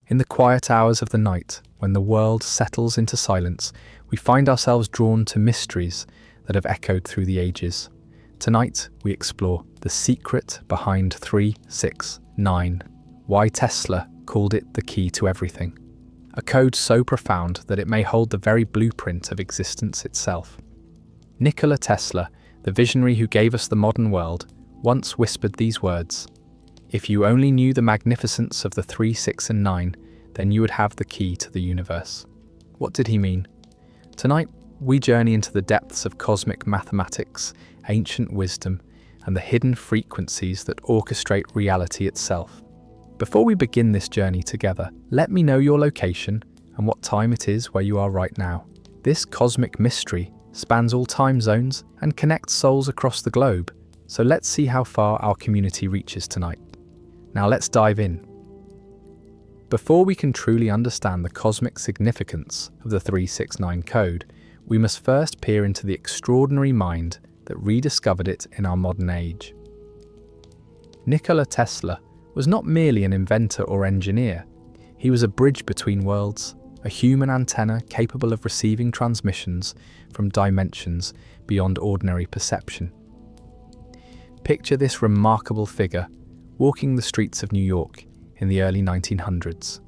In the quiet hours of the night, when the world settles into silence, we find ourselves drawn to mysteries that have echoed through the ages. Tonight, we explore the secret behind 369, why Tesla called it the key to everything. A code so profound that it may hold the very blueprint of existence itself. Nikola Tesla, the visionary who gave us the modern world, once whispered these words: "If you only knew the magnificence of the 3, 6, and 9, then you would have the key to the universe." What did he mean? Tonight, we journey into the depths of cosmic mathematics, ancient wisdom, and the hidden frequencies that orchestrate reality itself. Before we begin this journey together, let me know your location and what time it is where you are right now. This cosmic mystery spans all time zones and connects souls across the globe, so let's see how far our community reaches tonight. Now let's dive in. Before we can truly understand the cosmic significance of the 369 code, we must first peer into the extraordinary mind that rediscovered it in our modern age. Nikola Tesla was not merely an inventor or engineer. He was a bridge between worlds, a human antenna capable of receiving transmissions from dimensions beyond ordinary perception. Picture this remarkable figure walking the streets of New York in the early 1900s.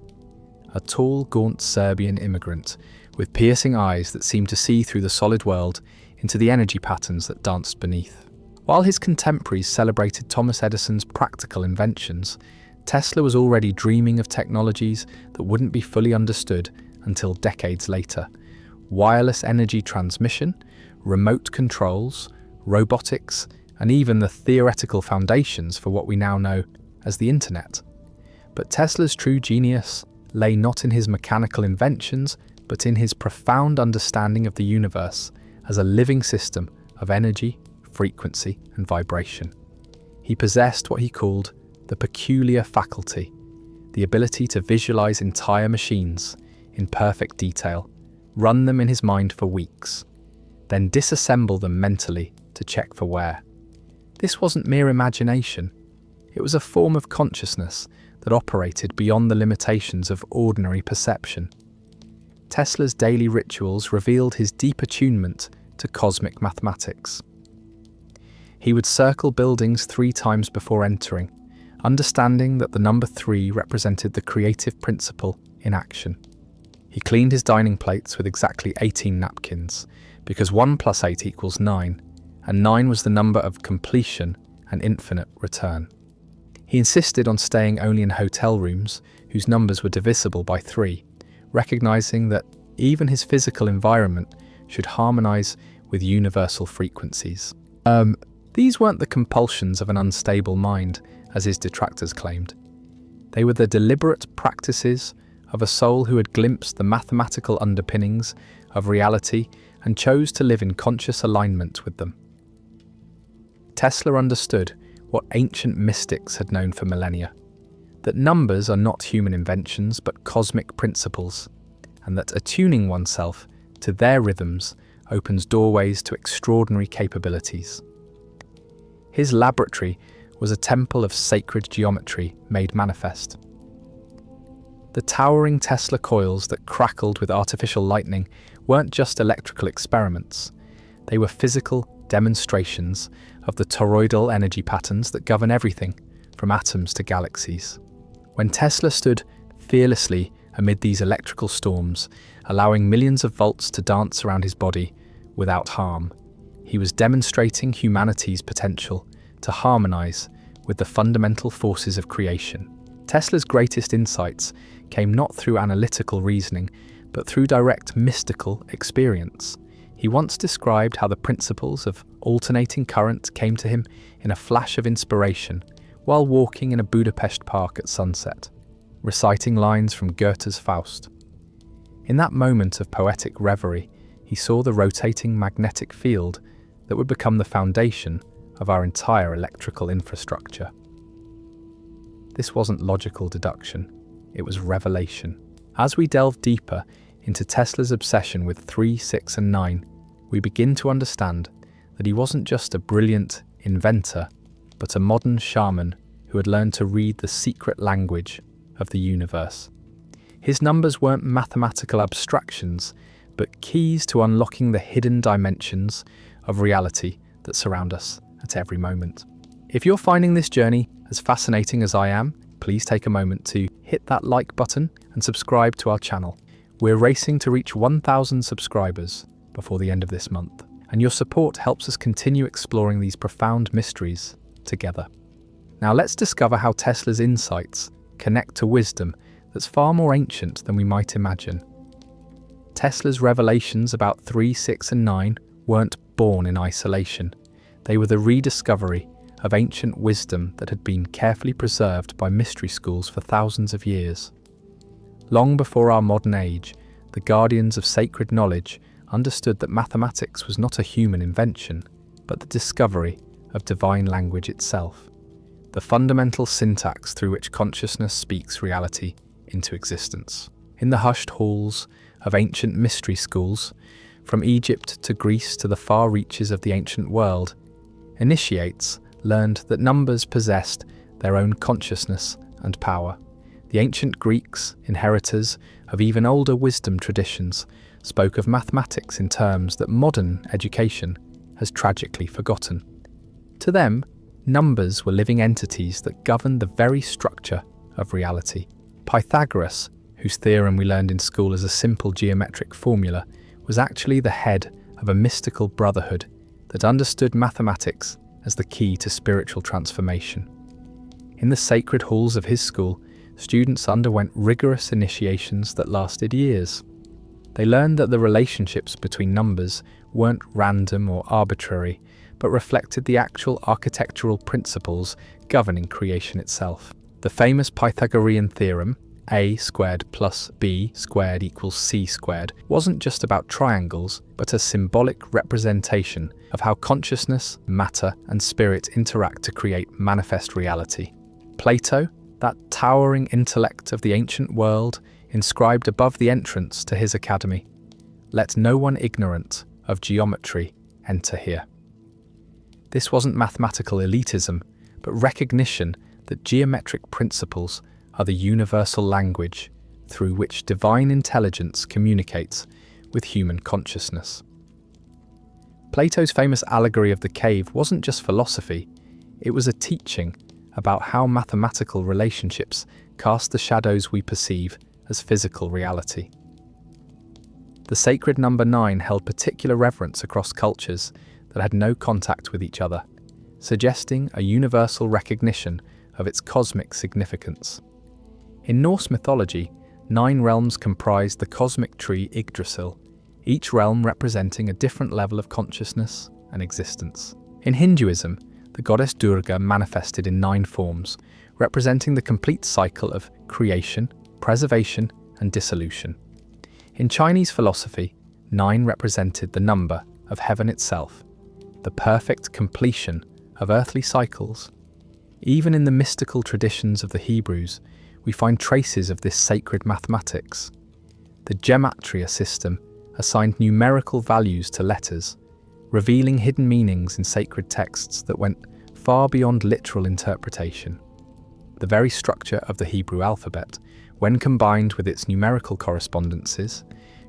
A tall, gaunt Serbian immigrant with piercing eyes that seemed to see through the solid world into the energy patterns that danced beneath. While his contemporaries celebrated Thomas Edison's practical inventions, Tesla was already dreaming of technologies that wouldn't be fully understood until decades later. Wireless energy transmission, remote controls, robotics, and even the theoretical foundations for what we now know as the internet. But Tesla's true genius lay not in his mechanical inventions, but in his profound understanding of the universe as a living system of energy, frequency, and vibration. He possessed what he called the peculiar faculty, the ability to visualize entire machines in perfect detail, run them in his mind for weeks, then disassemble them mentally to check for wear. This wasn't mere imagination. It was a form of consciousness that operated beyond the limitations of ordinary perception. Tesla's daily rituals revealed his deep attunement to cosmic mathematics. He would circle buildings 3 times before entering, understanding that the number 3 represented the creative principle in action. He cleaned his dining plates with exactly 18 napkins, because 1 + 8 = 9, and 9 was the number of completion and infinite return. He insisted on staying only in hotel rooms whose numbers were divisible by 3, recognizing that even his physical environment should harmonize with universal frequencies. These weren't the compulsions of an unstable mind, as his detractors claimed. They were the deliberate practices of a soul who had glimpsed the mathematical underpinnings of reality and chose to live in conscious alignment with them. Tesla understood what ancient mystics had known for millennia, that numbers are not human inventions but cosmic principles, and that attuning oneself to their rhythms opens doorways to extraordinary capabilities. His laboratory was a temple of sacred geometry made manifest. The towering Tesla coils that crackled with artificial lightning weren't just electrical experiments. They were physical demonstrations of the toroidal energy patterns that govern everything, from atoms to galaxies. When Tesla stood fearlessly amid these electrical storms, allowing millions of volts to dance around his body without harm, he was demonstrating humanity's potential to harmonize with the fundamental forces of creation. Tesla's greatest insights came not through analytical reasoning, but through direct mystical experience. He once described how the principles of alternating current came to him in a flash of inspiration while walking in a Budapest park at sunset, reciting lines from Goethe's Faust. In that moment of poetic reverie, he saw the rotating magnetic field that would become the foundation of our entire electrical infrastructure. This wasn't logical deduction, it was revelation. As we delve deeper into Tesla's obsession with 3, 6, and 9, we begin to understand that he wasn't just a brilliant inventor, but a modern shaman who had learned to read the secret language of the universe. His numbers weren't mathematical abstractions, but keys to unlocking the hidden dimensions of reality that surround us at every moment. If you're finding this journey as fascinating as I am, please take a moment to hit that like button and subscribe to our channel. We're racing to reach 1,000 subscribers before the end of this month, and your support helps us continue exploring these profound mysteries together. Now let's discover how Tesla's insights connect to wisdom that's far more ancient than we might imagine. Tesla's revelations about 3, 6, and 9 weren't born in isolation. They were the rediscovery of ancient wisdom that had been carefully preserved by mystery schools for thousands of years. Long before our modern age, the guardians of sacred knowledge understood that mathematics was not a human invention, but the discovery of divine language itself, the fundamental syntax through which consciousness speaks reality into existence. In the hushed halls of ancient mystery schools, from Egypt to Greece to the far reaches of the ancient world, initiates learned that numbers possessed their own consciousness and power. The ancient Greeks, inheritors of even older wisdom traditions, spoke of mathematics in terms that modern education has tragically forgotten. To them, numbers were living entities that governed the very structure of reality. Pythagoras, whose theorem we learned in school as a simple geometric formula, was actually the head of a mystical brotherhood that understood mathematics as the key to spiritual transformation. In the sacred halls of his school, students underwent rigorous initiations that lasted years. They learned that the relationships between numbers weren't random or arbitrary, but reflected the actual architectural principles governing creation itself. The famous Pythagorean theorem, a squared plus b squared equals c squared, wasn't just about triangles, but a symbolic representation of how consciousness, matter, and spirit interact to create manifest reality. Plato, that towering intellect of the ancient world, inscribed above the entrance to his academy, "Let no one ignorant of geometry enter here." This wasn't mathematical elitism, but recognition that geometric principles are the universal language through which divine intelligence communicates with human consciousness. Plato's famous allegory of the cave wasn't just philosophy, it was a teaching about how mathematical relationships cast the shadows we perceive as physical reality. The sacred number 9 held particular reverence across cultures that had no contact with each other, suggesting a universal recognition of its cosmic significance. In Norse mythology, 9 realms comprised the cosmic tree Yggdrasil, each realm representing a different level of consciousness and existence. In Hinduism, the goddess Durga manifested in 9 forms, representing the complete cycle of creation, preservation, and dissolution. In Chinese philosophy, 9 represented the number of heaven itself, the perfect completion of earthly cycles. Even in the mystical traditions of the Hebrews, we find traces of this sacred mathematics. The gematria system assigned numerical values to letters, revealing hidden meanings in sacred texts that went far beyond literal interpretation. The very structure of the Hebrew alphabet, when combined with its numerical correspondences,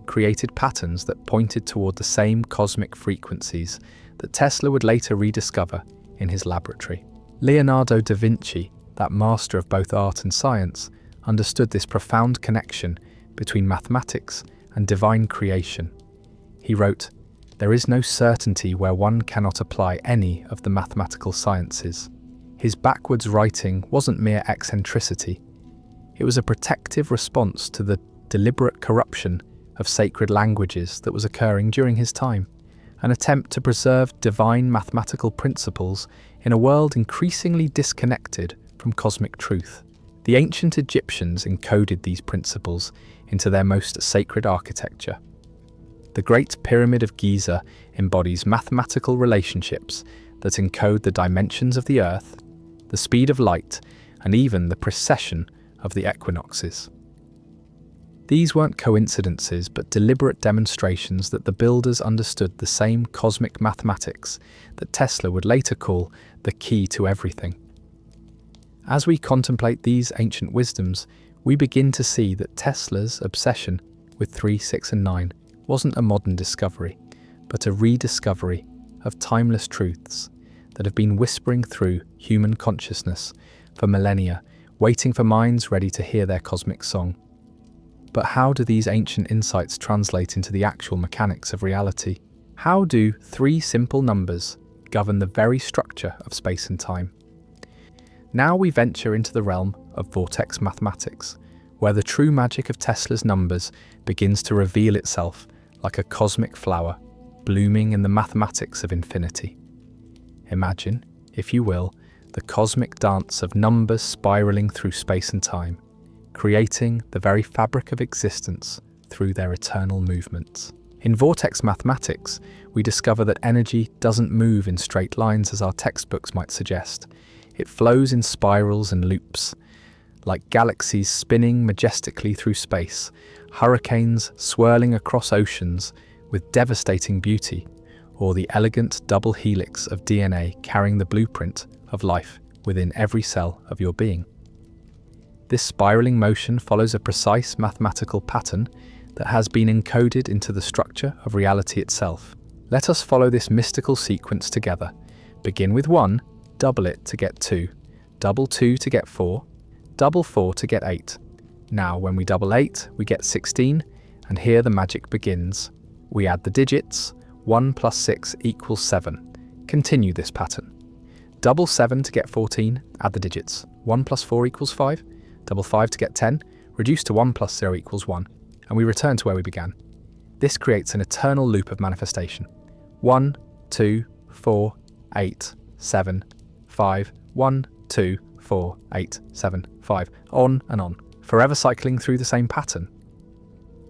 created patterns that pointed toward the same cosmic frequencies that Tesla would later rediscover in his laboratory. Leonardo da Vinci, that master of both art and science, understood this profound connection between mathematics and divine creation. He wrote, "There is no certainty where one cannot apply any of the mathematical sciences." His backwards writing wasn't mere eccentricity. It was a protective response to the deliberate corruption of sacred languages that was occurring during his time, an attempt to preserve divine mathematical principles in a world increasingly disconnected from cosmic truth. The ancient Egyptians encoded these principles into their most sacred architecture. The Great Pyramid of Giza embodies mathematical relationships that encode the dimensions of the Earth, the speed of light, and even the precession of the equinoxes. These weren't coincidences, but deliberate demonstrations that the builders understood the same cosmic mathematics that Tesla would later call the key to everything. As we contemplate these ancient wisdoms, we begin to see that Tesla's obsession with 3, 6, and 9 wasn't a modern discovery, but a rediscovery of timeless truths that have been whispering through human consciousness for millennia, waiting for minds ready to hear their cosmic song. But how do these ancient insights translate into the actual mechanics of reality? How do 3 simple numbers govern the very structure of space and time? Now we venture into the realm of Vortex mathematics, where the true magic of Tesla's numbers begins to reveal itself like a cosmic flower, blooming in the mathematics of infinity. Imagine, if you will, the cosmic dance of numbers spiraling through space and time, creating the very fabric of existence through their eternal movements. In Vortex mathematics, we discover that energy doesn't move in straight lines as our textbooks might suggest. It flows in spirals and loops, like galaxies spinning majestically through space, hurricanes swirling across oceans with devastating beauty, or the elegant double helix of DNA carrying the blueprint of life within every cell of your being. This spiraling motion follows a precise mathematical pattern that has been encoded into the structure of reality itself. Let us follow this mystical sequence together. Begin with 1, double it to get 2, double 2 to get 4, double 4 to get 8. Now when we double 8, we get 16, and here the magic begins. We add the digits, 1 plus 6 equals 7. Continue this pattern. Double 7 to get 14, add the digits, 1 plus 4 equals 5, double 5 to get 10, reduce to 1 plus 0 equals 1, and we return to where we began. This creates an eternal loop of manifestation. 1, 2, 4, 8, 7, 5, 1, 2, 4, 8, 7, 5, on and on, forever cycling through the same pattern.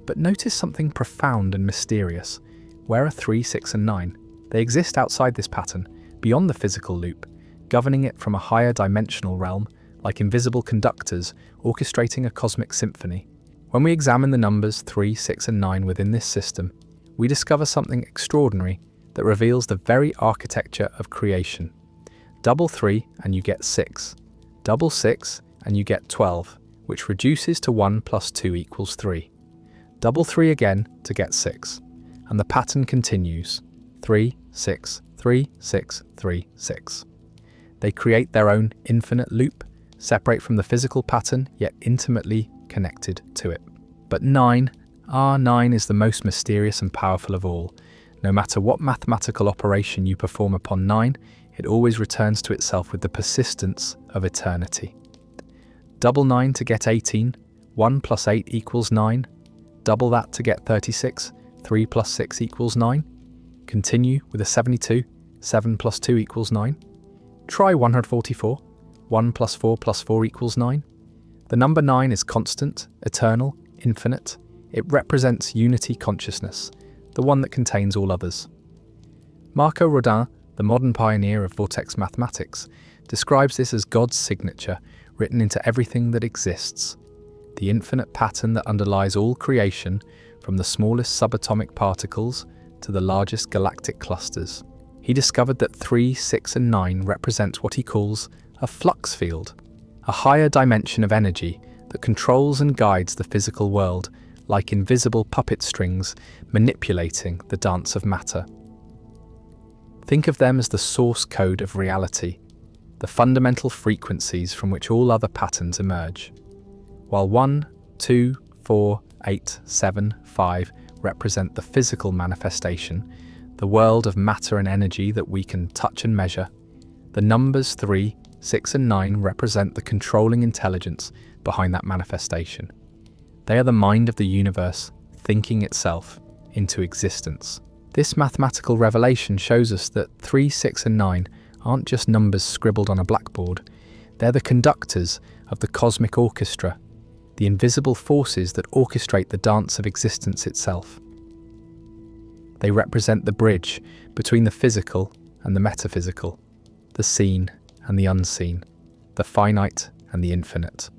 But notice something profound and mysterious. Where are 3, 6, and 9? They exist outside this pattern, beyond the physical loop, governing it from a higher dimensional realm, like invisible conductors orchestrating a cosmic symphony. When we examine the numbers 3, 6, and 9 within this system, we discover something extraordinary that reveals the very architecture of creation. Double 3 and you get 6. Double 6 and you get 12, which reduces to 1 plus 2 equals 3. Double 3 again to get 6. And the pattern continues. 3, 6, 3, 6, 3, 6. They create their own infinite loop, separate from the physical pattern, yet intimately connected to it. But 9 is the most mysterious and powerful of all. No matter what mathematical operation you perform upon 9, it always returns to itself with the persistence of eternity. Double 9 to get 18, 1 plus 8 equals 9. Double that to get 36, 3 plus 6 equals 9. Continue with a 72, 7 plus 2 equals 9. Try 144, 1 plus 4 equals 9. The number 9 is constant, eternal, infinite. It represents unity consciousness, the one that contains all others. Marco Rodin, the modern pioneer of Vortex mathematics, describes this as God's signature written into everything that exists, the infinite pattern that underlies all creation, from the smallest subatomic particles to the largest galactic clusters. He discovered that 3, 6, and 9 represent what he calls a flux field, a higher dimension of energy that controls and guides the physical world like invisible puppet strings manipulating the dance of matter. Think of them as the source code of reality, the fundamental frequencies from which all other patterns emerge. While 1, 2, 4, 8, 7, 5 represent the physical manifestation, the world of matter and energy that we can touch and measure, the numbers 3, 6, and 9 represent the controlling intelligence behind that manifestation. They are the mind of the universe thinking itself into existence. This mathematical revelation shows us that 3, 6, and 9 aren't just numbers scribbled on a blackboard. They're the conductors of the cosmic orchestra, the invisible forces that orchestrate the dance of existence itself. They represent the bridge between the physical and the metaphysical, the seen and the unseen, the finite and the infinite.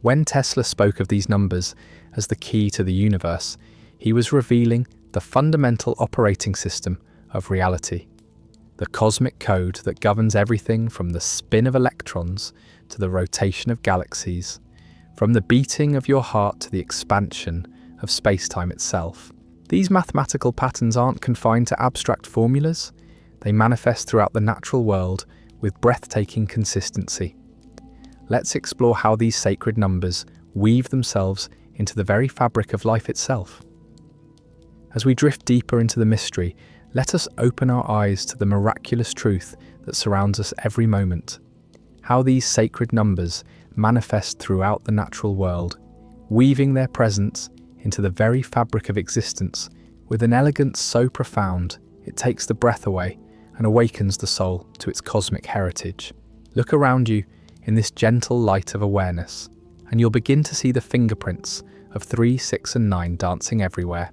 When Tesla spoke of these numbers as the key to the universe, he was revealing the fundamental operating system of reality, the cosmic code that governs everything from the spin of electrons to the rotation of galaxies, from the beating of your heart to the expansion of space-time itself. These mathematical patterns aren't confined to abstract formulas. They manifest throughout the natural world with breathtaking consistency. Let's explore how these sacred numbers weave themselves into the very fabric of life itself. As we drift deeper into the mystery, let us open our eyes to the miraculous truth that surrounds us every moment. How these sacred numbers manifest throughout the natural world, weaving their presence into the very fabric of existence with an elegance so profound it takes the breath away and awakens the soul to its cosmic heritage. Look around you in this gentle light of awareness, and you'll begin to see the fingerprints of 3, 6, and 9 dancing everywhere.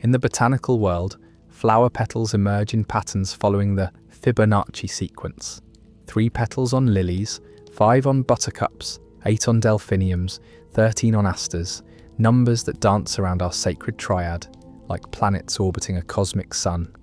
In the botanical world, flower petals emerge in patterns following the Fibonacci sequence. 3 petals on lilies, 5 on buttercups, 8 on delphiniums, 13 on asters, numbers that dance around our sacred triad, like planets orbiting a cosmic sun.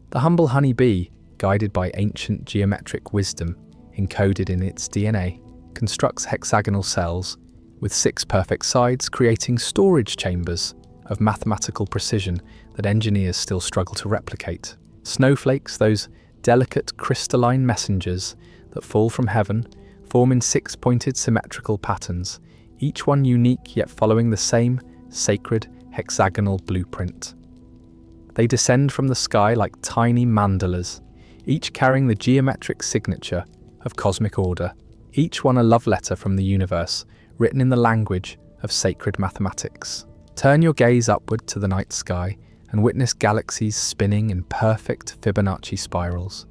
The humble honeybee, guided by ancient geometric wisdom encoded in its DNA, constructs hexagonal cells with 6 perfect sides, creating storage chambers of mathematical precision that engineers still struggle to replicate. Snowflakes, those delicate crystalline messengers that fall from heaven, form in 6-pointed symmetrical patterns, each one unique yet following the same sacred hexagonal blueprint. They descend from the sky like tiny mandalas, each carrying the geometric signature of cosmic order, each one a love letter from the universe, written in the language of sacred mathematics. Turn your gaze upward to the night sky and witness galaxies spinning in perfect Fibonacci spirals,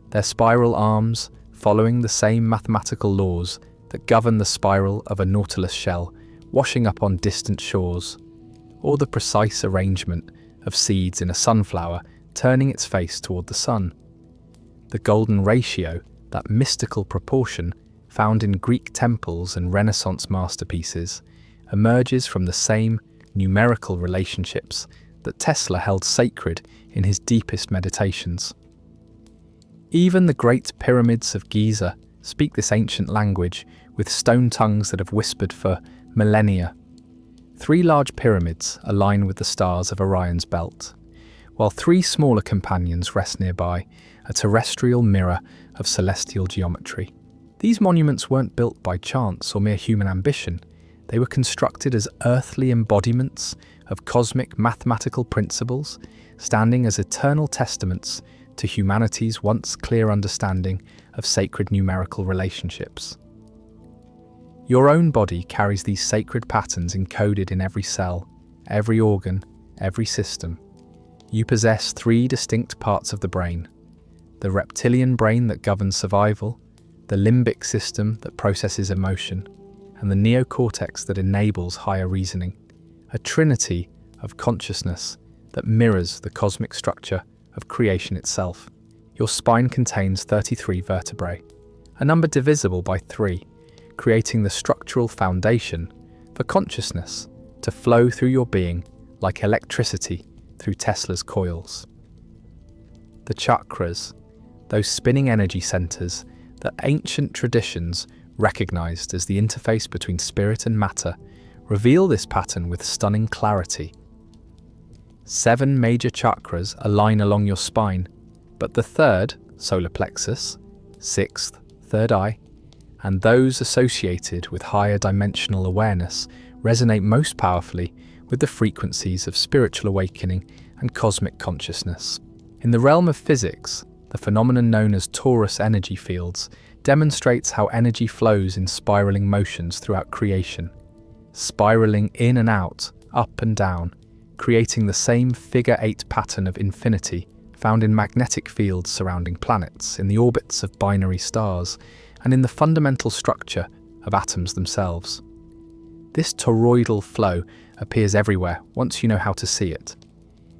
their spiral arms following the same mathematical laws that govern the spiral of a nautilus shell washing up on distant shores, or the precise arrangement of seeds in a sunflower turning its face toward the sun. The golden ratio, that mystical proportion found in Greek temples and Renaissance masterpieces, emerges from the same numerical relationships that Tesla held sacred in his deepest meditations. Even the great pyramids of Giza speak this ancient language with stone tongues that have whispered for millennia. 3 large pyramids align with the stars of Orion's belt, while 3 smaller companions rest nearby, a terrestrial mirror of celestial geometry. These monuments weren't built by chance or mere human ambition. They were constructed as earthly embodiments of cosmic mathematical principles, standing as eternal testaments to humanity's once clear understanding of sacred numerical relationships. Your own body carries these sacred patterns encoded in every cell, every organ, every system. You possess 3 distinct parts of the brain: the reptilian brain that governs survival, the limbic system that processes emotion, and the neocortex that enables higher reasoning, a trinity of consciousness that mirrors the cosmic structure of creation itself. Your spine contains 33 vertebrae, a number divisible by 3, creating the structural foundation for consciousness to flow through your being like electricity through Tesla's coils. The chakras, those spinning energy centers that ancient traditions recognized as the interface between spirit and matter, reveal this pattern with stunning clarity. 7 major chakras align along your spine, but the 3rd, solar plexus, 6th, third eye, and those associated with higher dimensional awareness resonate most powerfully with the frequencies of spiritual awakening and cosmic consciousness. In the realm of physics, the phenomenon known as Torus energy fields demonstrates how energy flows in spiraling motions throughout creation, spiraling in and out, up and down, creating the same figure-8 pattern of infinity found in magnetic fields surrounding planets, in the orbits of binary stars, and in the fundamental structure of atoms themselves. This toroidal flow appears everywhere once you know how to see it.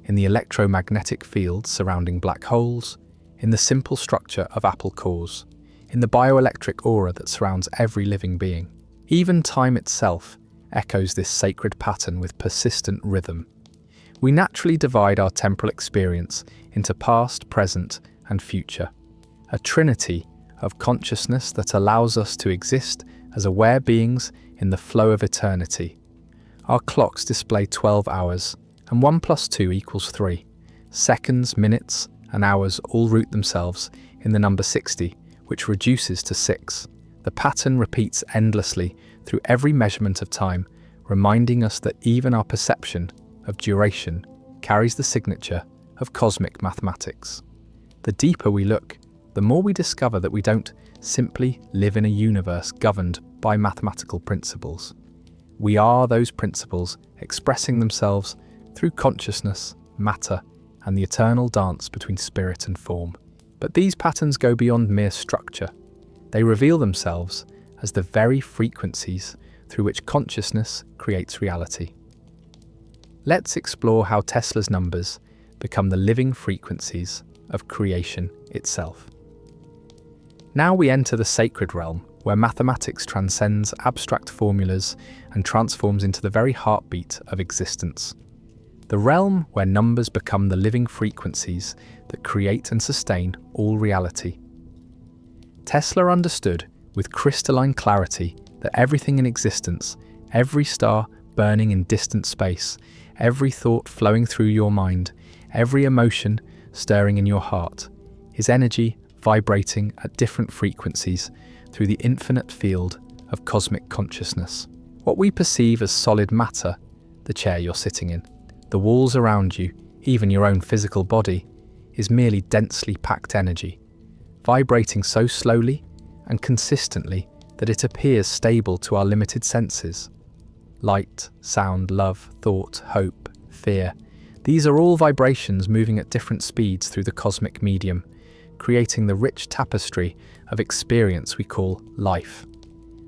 In the electromagnetic fields surrounding black holes, in the simple structure of apple cores, in the bioelectric aura that surrounds every living being. Even time itself echoes this sacred pattern with persistent rhythm. We naturally divide our temporal experience into past, present, and future, a trinity of consciousness that allows us to exist as aware beings in the flow of eternity. Our clocks display 12 hours, and 1 plus 2 equals 3. Seconds, minutes, and hours all root themselves in the number 60, which reduces to 6. The pattern repeats endlessly through every measurement of time, reminding us that even our perception of duration carries the signature of cosmic mathematics. The deeper we look, the more we discover that we don't simply live in a universe governed by mathematical principles. We are those principles expressing themselves through consciousness, matter, and the eternal dance between spirit and form. But these patterns go beyond mere structure. They reveal themselves as the very frequencies through which consciousness creates reality. Let's explore how Tesla's numbers become the living frequencies of creation itself. Now we enter the sacred realm, where mathematics transcends abstract formulas and transforms into the very heartbeat of existence. The realm where numbers become the living frequencies that create and sustain all reality. Tesla understood with crystalline clarity that everything in existence, every star burning in distant space, every thought flowing through your mind, every emotion stirring in your heart, is energy vibrating at different frequencies through the infinite field of cosmic consciousness. What we perceive as solid matter, the chair you're sitting in, the walls around you, even your own physical body, is merely densely packed energy, vibrating so slowly and consistently that it appears stable to our limited senses. Light, sound, love, thought, hope, fear, these are all vibrations moving at different speeds through the cosmic medium, creating the rich tapestry of experience we call life.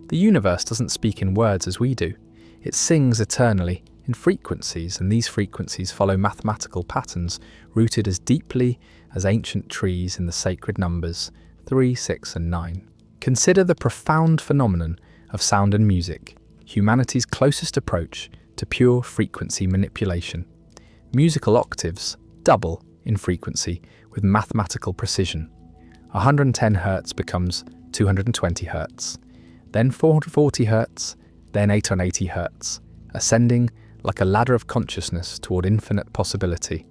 The universe doesn't speak in words as we do. It sings eternally in frequencies, and these frequencies follow mathematical patterns rooted as deeply as ancient trees in the sacred numbers 3, 6, and 9. Consider the profound phenomenon of sound and music, humanity's closest approach to pure frequency manipulation. Musical octaves double in frequency with mathematical precision. 110 Hertz becomes 220 Hertz, then 440 Hertz, then 880 Hertz, ascending like a ladder of consciousness toward infinite possibility.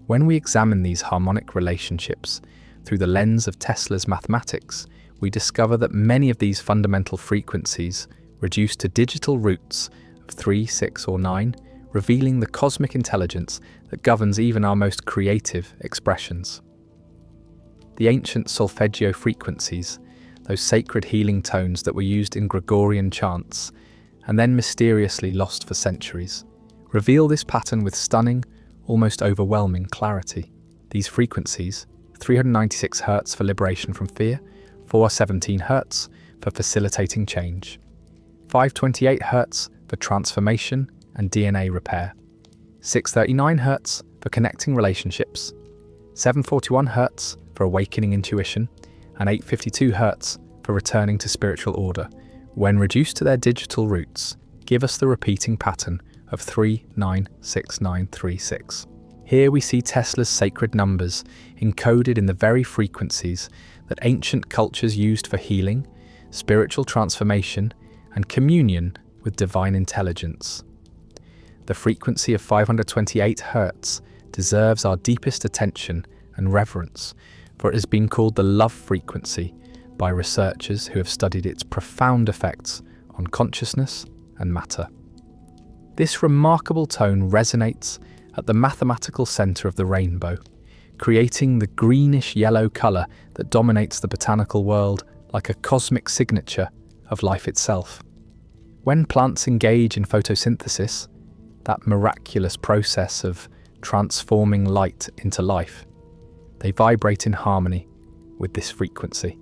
When we examine these harmonic relationships through the lens of Tesla's mathematics, we discover that many of these fundamental frequencies reduce to digital roots of 3, 6, or 9, revealing the cosmic intelligence that governs even our most creative expressions. The ancient solfeggio frequencies, those sacred healing tones that were used in Gregorian chants and then mysteriously lost for centuries, reveal this pattern with stunning, almost overwhelming clarity. These frequencies, 396 Hertz for liberation from fear, 417 Hertz for facilitating change, 528 Hertz for transformation and DNA repair, 639 Hertz for connecting relationships, 741 Hertz for awakening intuition, and 852 Hertz for returning to spiritual order, when reduced to their digital roots, give us the repeating pattern of 396936. Here we see Tesla's sacred numbers encoded in the very frequencies that ancient cultures used for healing, spiritual transformation, and communion with divine intelligence. The frequency of 528 Hertz deserves our deepest attention and reverence, for it has been called the love frequency by researchers who have studied its profound effects on consciousness and matter. This remarkable tone resonates at the mathematical center of the rainbow, creating the greenish-yellow color that dominates the botanical world like a cosmic signature of life itself. When plants engage in photosynthesis, that miraculous process of transforming light into life, they vibrate in harmony with this frequency,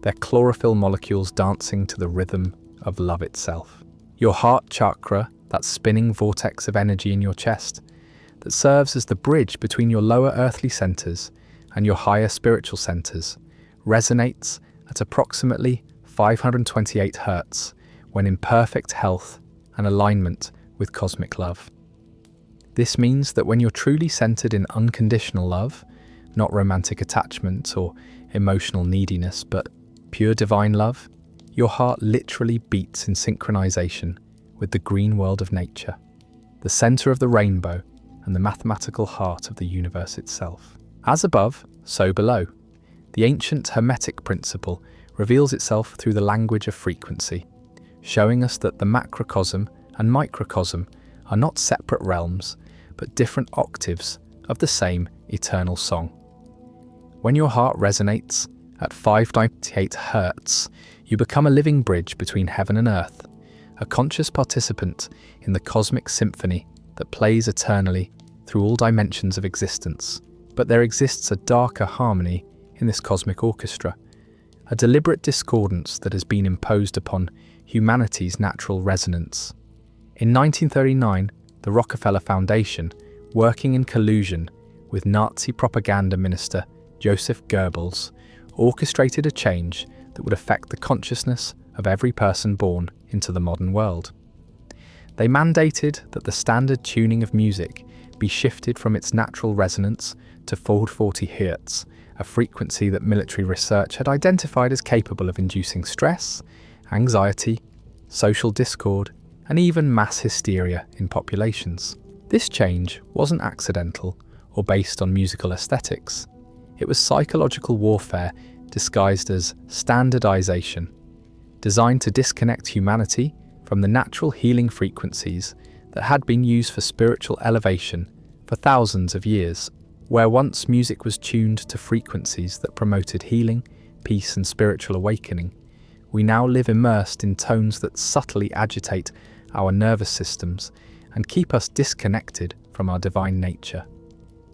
their chlorophyll molecules dancing to the rhythm of love itself. Your heart chakra, that spinning vortex of energy in your chest, that serves as the bridge between your lower earthly centers and your higher spiritual centers, resonates at approximately 528 Hertz when in perfect health and alignment with cosmic love. This means that when you're truly centered in unconditional love, not romantic attachment or emotional neediness, but pure divine love, Your heart literally beats in synchronization with the green world of nature, the center of the rainbow and the mathematical heart of the universe itself. As above, so below. The ancient Hermetic principle reveals itself through the language of frequency, showing us that the macrocosm and microcosm are not separate realms, but different octaves of the same eternal song. When your heart resonates at 598 Hertz, you become a living bridge between heaven and earth, a conscious participant in the cosmic symphony that plays eternally through all dimensions of existence. But there exists a darker harmony in this cosmic orchestra, a deliberate discordance that has been imposed upon humanity's natural resonance. In 1939, the Rockefeller Foundation, working in collusion with Nazi propaganda minister Joseph Goebbels, orchestrated a change that would affect the consciousness of every person born into the modern world. They mandated that the standard tuning of music be shifted from its natural resonance to 440 Hertz, a frequency that military research had identified as capable of inducing stress, anxiety, social discord, and even mass hysteria in populations. This change wasn't accidental or based on musical aesthetics. It was psychological warfare disguised as standardization, designed to disconnect humanity from the natural healing frequencies that had been used for spiritual elevation for thousands of years. Where once music was tuned to frequencies that promoted healing, peace, and spiritual awakening, we now live immersed in tones that subtly agitate our nervous systems and keep us disconnected from our divine nature.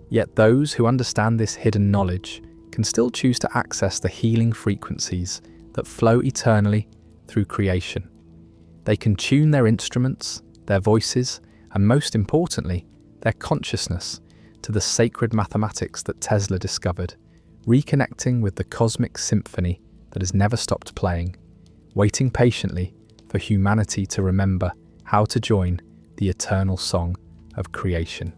Yet those who understand this hidden knowledge can still choose to access the healing frequencies that flow eternally through creation. They can tune their instruments, their voices, and most importantly, their consciousness to the sacred mathematics that Tesla discovered, reconnecting with the cosmic symphony that has never stopped playing, waiting patiently for humanity to remember how to join the eternal song of creation.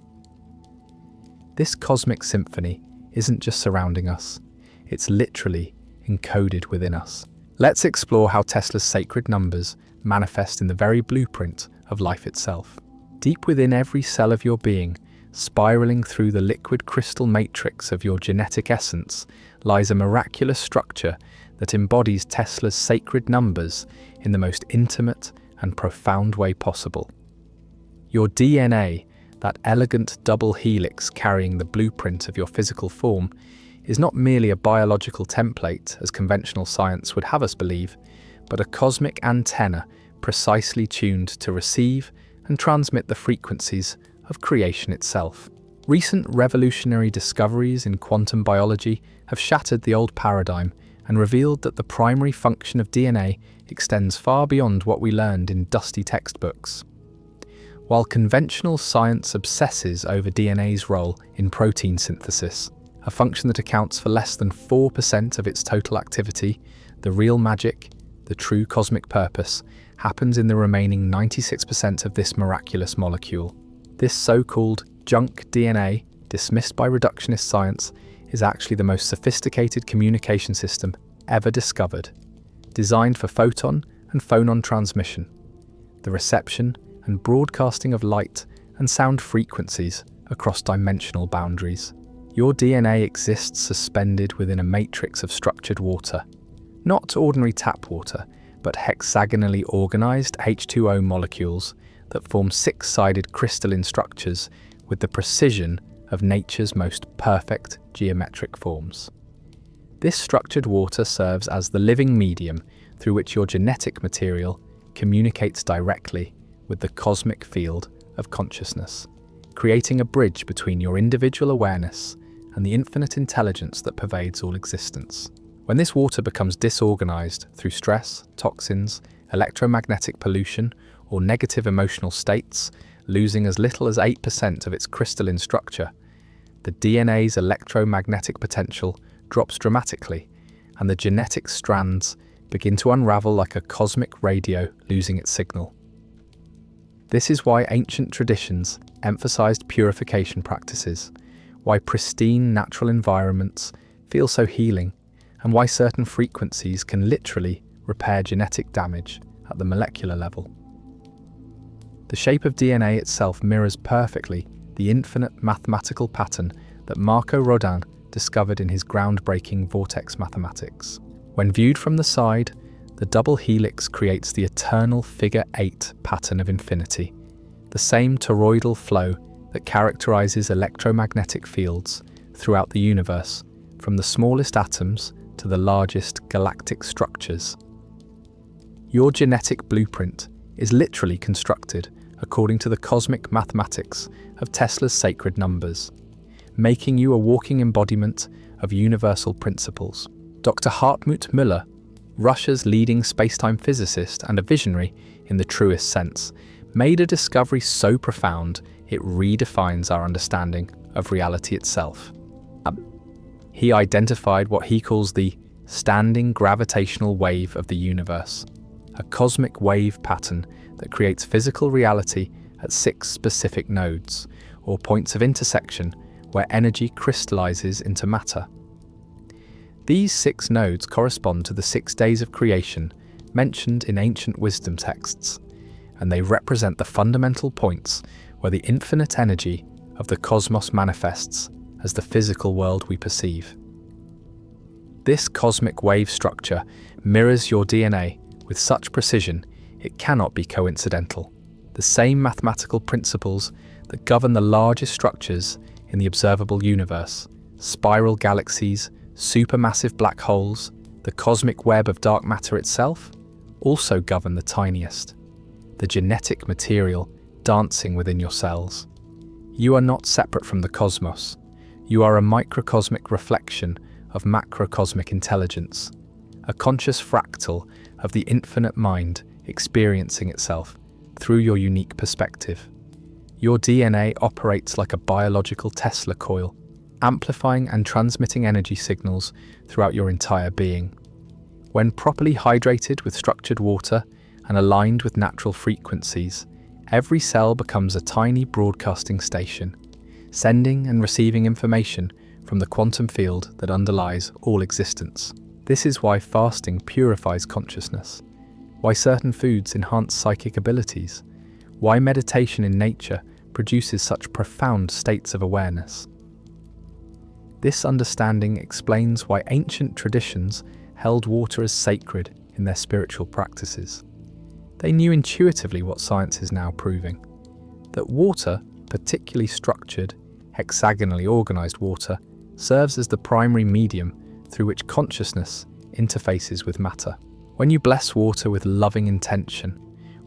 This cosmic symphony isn't just surrounding us, it's literally encoded within us. Let's explore how Tesla's sacred numbers manifest in the very blueprint of life itself. Deep within every cell of your being, spiraling through the liquid crystal matrix of your genetic essence, lies a miraculous structure that embodies Tesla's sacred numbers in the most intimate and profound way possible. Your DNA, that elegant double helix carrying the blueprint of your physical form, is not merely a biological template, as conventional science would have us believe, but a cosmic antenna precisely tuned to receive and transmit the frequencies of creation itself. Recent revolutionary discoveries in quantum biology have shattered the old paradigm and revealed that the primary function of DNA extends far beyond what we learned in dusty textbooks. While conventional science obsesses over DNA's role in protein synthesis, a function that accounts for less than 4% of its total activity, the real magic, the true cosmic purpose, happens in the remaining 96% of this miraculous molecule. This so-called junk DNA, dismissed by reductionist science, is actually the most sophisticated communication system ever discovered, designed for photon and phonon transmission, the reception and broadcasting of light and sound frequencies across dimensional boundaries. Your DNA exists suspended within a matrix of structured water, not ordinary tap water, but hexagonally organized H2O molecules that form six-sided crystalline structures with the precision of nature's most perfect geometric forms. This structured water serves as the living medium through which your genetic material communicates directly with the cosmic field of consciousness, creating a bridge between your individual awareness and the infinite intelligence that pervades all existence. When this water becomes disorganized through stress, toxins, electromagnetic pollution, or negative emotional states, losing as little as 8% of its crystalline structure, the DNA's electromagnetic potential drops dramatically, and the genetic strands begin to unravel like a cosmic radio losing its signal. This is why ancient traditions emphasized purification practices, why pristine natural environments feel so healing, and why certain frequencies can literally repair genetic damage at the molecular level. The shape of DNA itself mirrors perfectly the infinite mathematical pattern that Marco Rodin discovered in his groundbreaking Vortex mathematics. When viewed from the side, the double helix creates the eternal figure 8 pattern of infinity, the same toroidal flow that characterizes electromagnetic fields throughout the universe, from the smallest atoms to the largest galactic structures. Your genetic blueprint is literally constructed according to the cosmic mathematics of Tesla's sacred numbers, making you a walking embodiment of universal principles. Dr. Hartmut Müller, Russia's leading spacetime physicist and a visionary in the truest sense, made a discovery so profound it redefines our understanding of reality itself. He identified what he calls the standing gravitational wave of the universe, a cosmic wave pattern that creates physical reality at 6 specific nodes, or points of intersection where energy crystallizes into matter. These 6 nodes correspond to the 6 days of creation mentioned in ancient wisdom texts, and they represent the fundamental points where the infinite energy of the cosmos manifests as the physical world we perceive. This cosmic wave structure mirrors your DNA with such precision it cannot be coincidental. The same mathematical principles that govern the largest structures in the observable universe, spiral galaxies, supermassive black holes, the cosmic web of dark matter itself, also govern the tiniest, the genetic material dancing within your cells. You are not separate from the cosmos. You are a microcosmic reflection of macrocosmic intelligence, a conscious fractal of the infinite mind experiencing itself through your unique perspective. Your DNA operates like a biological Tesla coil, amplifying and transmitting energy signals throughout your entire being. When properly hydrated with structured water and aligned with natural frequencies, every cell becomes a tiny broadcasting station, sending and receiving information from the quantum field that underlies all existence. This is why fasting purifies consciousness, why certain foods enhance psychic abilities, why meditation in nature produces such profound states of awareness. This understanding explains why ancient traditions held water as sacred in their spiritual practices. They knew intuitively what science is now proving, that water, particularly structured, hexagonally organized water, serves as the primary medium through which consciousness interfaces with matter. When you bless water with loving intention,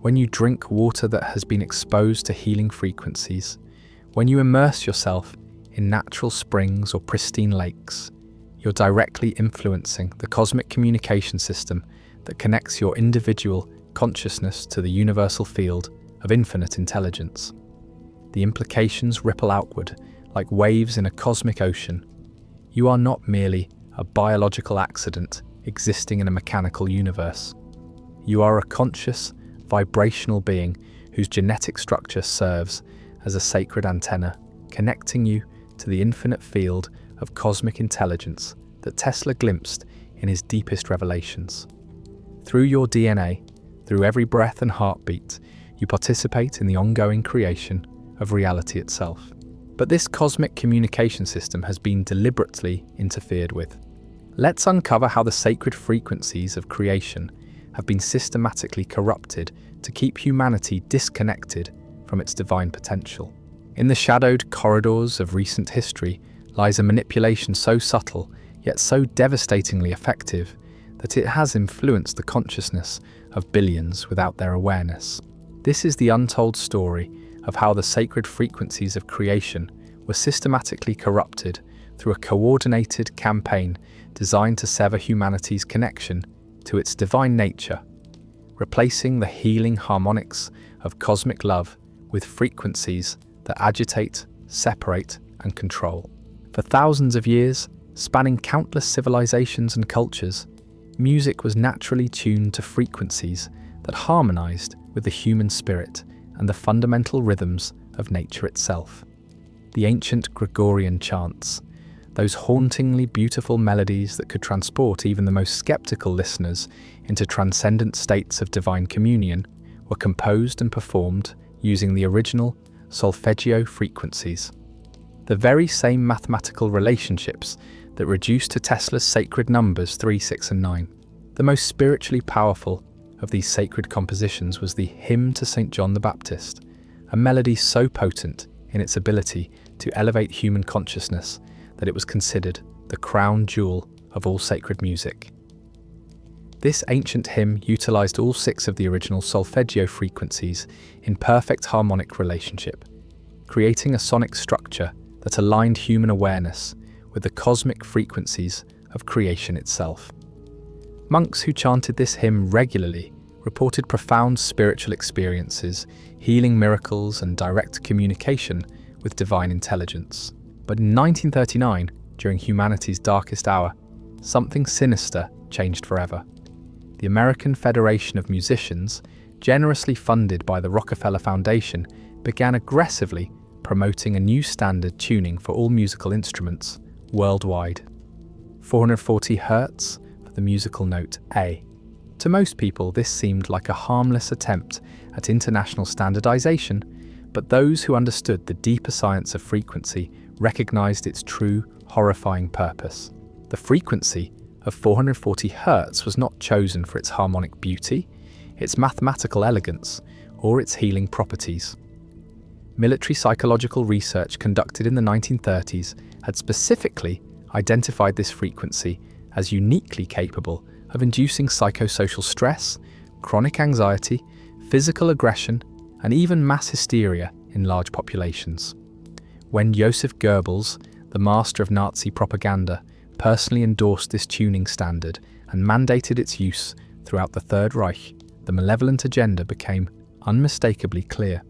when you drink water that has been exposed to healing frequencies, when you immerse yourself in natural springs or pristine lakes, you're directly influencing the cosmic communication system that connects your individual consciousness to the universal field of infinite intelligence. The implications ripple outward like waves in a cosmic ocean. You are not merely a biological accident existing in a mechanical universe. You are a conscious, vibrational being whose genetic structure serves as a sacred antenna, connecting you to the infinite field of cosmic intelligence that Tesla glimpsed in his deepest revelations. Through your DNA, through every breath and heartbeat, you participate in the ongoing creation of reality itself. But this cosmic communication system has been deliberately interfered with. Let's uncover how the sacred frequencies of creation have been systematically corrupted to keep humanity disconnected from its divine potential. In the shadowed corridors of recent history lies a manipulation so subtle, yet so devastatingly effective, that it has influenced the consciousness of billions without their awareness. This is the untold story of how the sacred frequencies of creation were systematically corrupted through a coordinated campaign designed to sever humanity's connection to its divine nature, replacing the healing harmonics of cosmic love with frequencies that agitate, separate, and control. For thousands of years, spanning countless civilizations and cultures, music was naturally tuned to frequencies that harmonized with the human spirit and the fundamental rhythms of nature itself. The ancient Gregorian chants, those hauntingly beautiful melodies that could transport even the most skeptical listeners into transcendent states of divine communion, were composed and performed using the original solfeggio frequencies. The very same mathematical relationships that reduced to Tesla's sacred numbers 3, 6, and 9. The most spiritually powerful of these sacred compositions was the Hymn to St. John the Baptist, a melody so potent in its ability to elevate human consciousness that it was considered the crown jewel of all sacred music. This ancient hymn utilized all 6 of the original solfeggio frequencies in perfect harmonic relationship, creating a sonic structure that aligned human awareness with the cosmic frequencies of creation itself. Monks who chanted this hymn regularly reported profound spiritual experiences, healing miracles, and direct communication with divine intelligence. But in 1939, during humanity's darkest hour, something sinister changed forever. The American Federation of Musicians, generously funded by the Rockefeller Foundation, began aggressively promoting a new standard tuning for all musical instruments worldwide. 440 Hertz for the musical note A. To most people, this seemed like a harmless attempt at international standardization, but those who understood the deeper science of frequency recognized its true, horrifying purpose. The frequency of 440 Hertz was not chosen for its harmonic beauty, its mathematical elegance, or its healing properties. Military psychological research conducted in the 1930s had specifically identified this frequency as uniquely capable of inducing psychosocial stress, chronic anxiety, physical aggression, and even mass hysteria in large populations. When Joseph Goebbels, the master of Nazi propaganda, personally endorsed this tuning standard and mandated its use throughout the Third Reich, the malevolent agenda became unmistakably clear.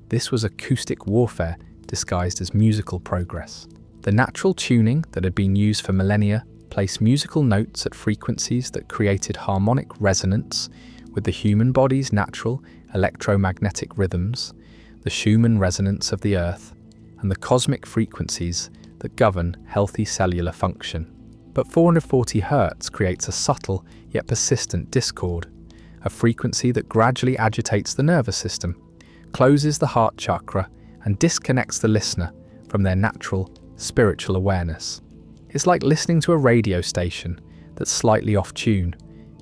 This was acoustic warfare disguised as musical progress. The natural tuning that had been used for millennia placed musical notes at frequencies that created harmonic resonance with the human body's natural electromagnetic rhythms, the Schumann resonance of the Earth, and the cosmic frequencies that govern healthy cellular function. But 440 Hertz creates a subtle yet persistent discord, a frequency that gradually agitates the nervous system, closes the heart chakra, and disconnects the listener from their natural spiritual awareness. It's like listening to a radio station that's slightly off tune.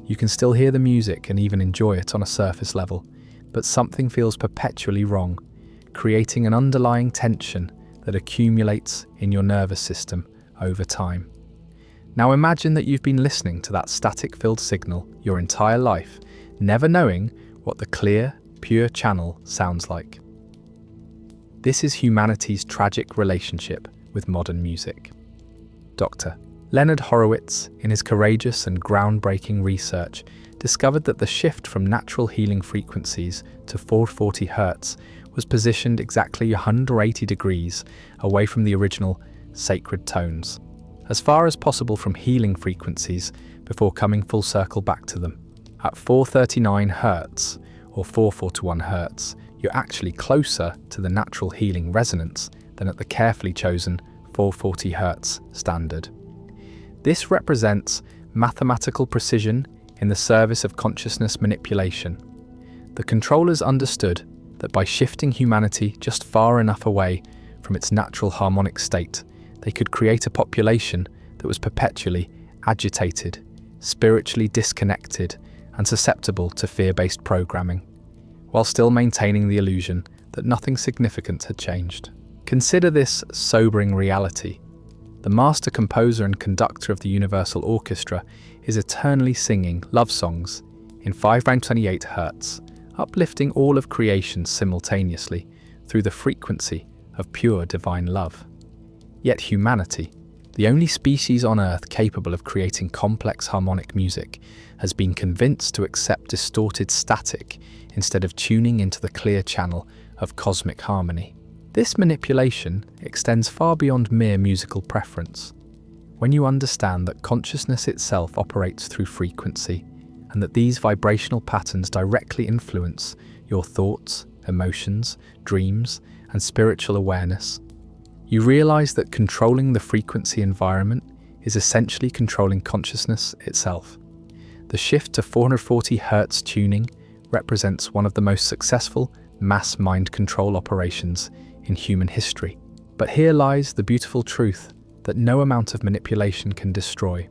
You can still hear the music and even enjoy it on a surface level, but something feels perpetually wrong, creating an underlying tension that accumulates in your nervous system over time. Now imagine that you've been listening to that static-filled signal your entire life, never knowing what the clear, pure channel sounds like. This is humanity's tragic relationship with modern music. Dr. Leonard Horowitz, in his courageous and groundbreaking research, discovered that the shift from natural healing frequencies to 440 Hertz was positioned exactly 180 degrees away from the original sacred tones, as far as possible from healing frequencies before coming full circle back to them. At 439 Hertz, or 441 Hertz, you're actually closer to the natural healing resonance than at the carefully chosen 440 Hertz standard. This represents mathematical precision in the service of consciousness manipulation. The controllers understood that by shifting humanity just far enough away from its natural harmonic state, they could create a population that was perpetually agitated, spiritually disconnected, and susceptible to fear-based programming, while still maintaining the illusion that nothing significant had changed. Consider this sobering reality. The master composer and conductor of the Universal Orchestra is eternally singing love songs in 528 Hertz, uplifting all of creation simultaneously through the frequency of pure divine love. Yet humanity, the only species on Earth capable of creating complex harmonic music, has been convinced to accept distorted static instead of tuning into the clear channel of cosmic harmony. This manipulation extends far beyond mere musical preference. When you understand that consciousness itself operates through frequency, and that these vibrational patterns directly influence your thoughts, emotions, dreams, and spiritual awareness, You realize that controlling the frequency environment is essentially controlling consciousness itself. The shift to 440 Hertz tuning represents one of the most successful mass mind control operations in human history. But here lies the beautiful truth that no amount of manipulation can destroy.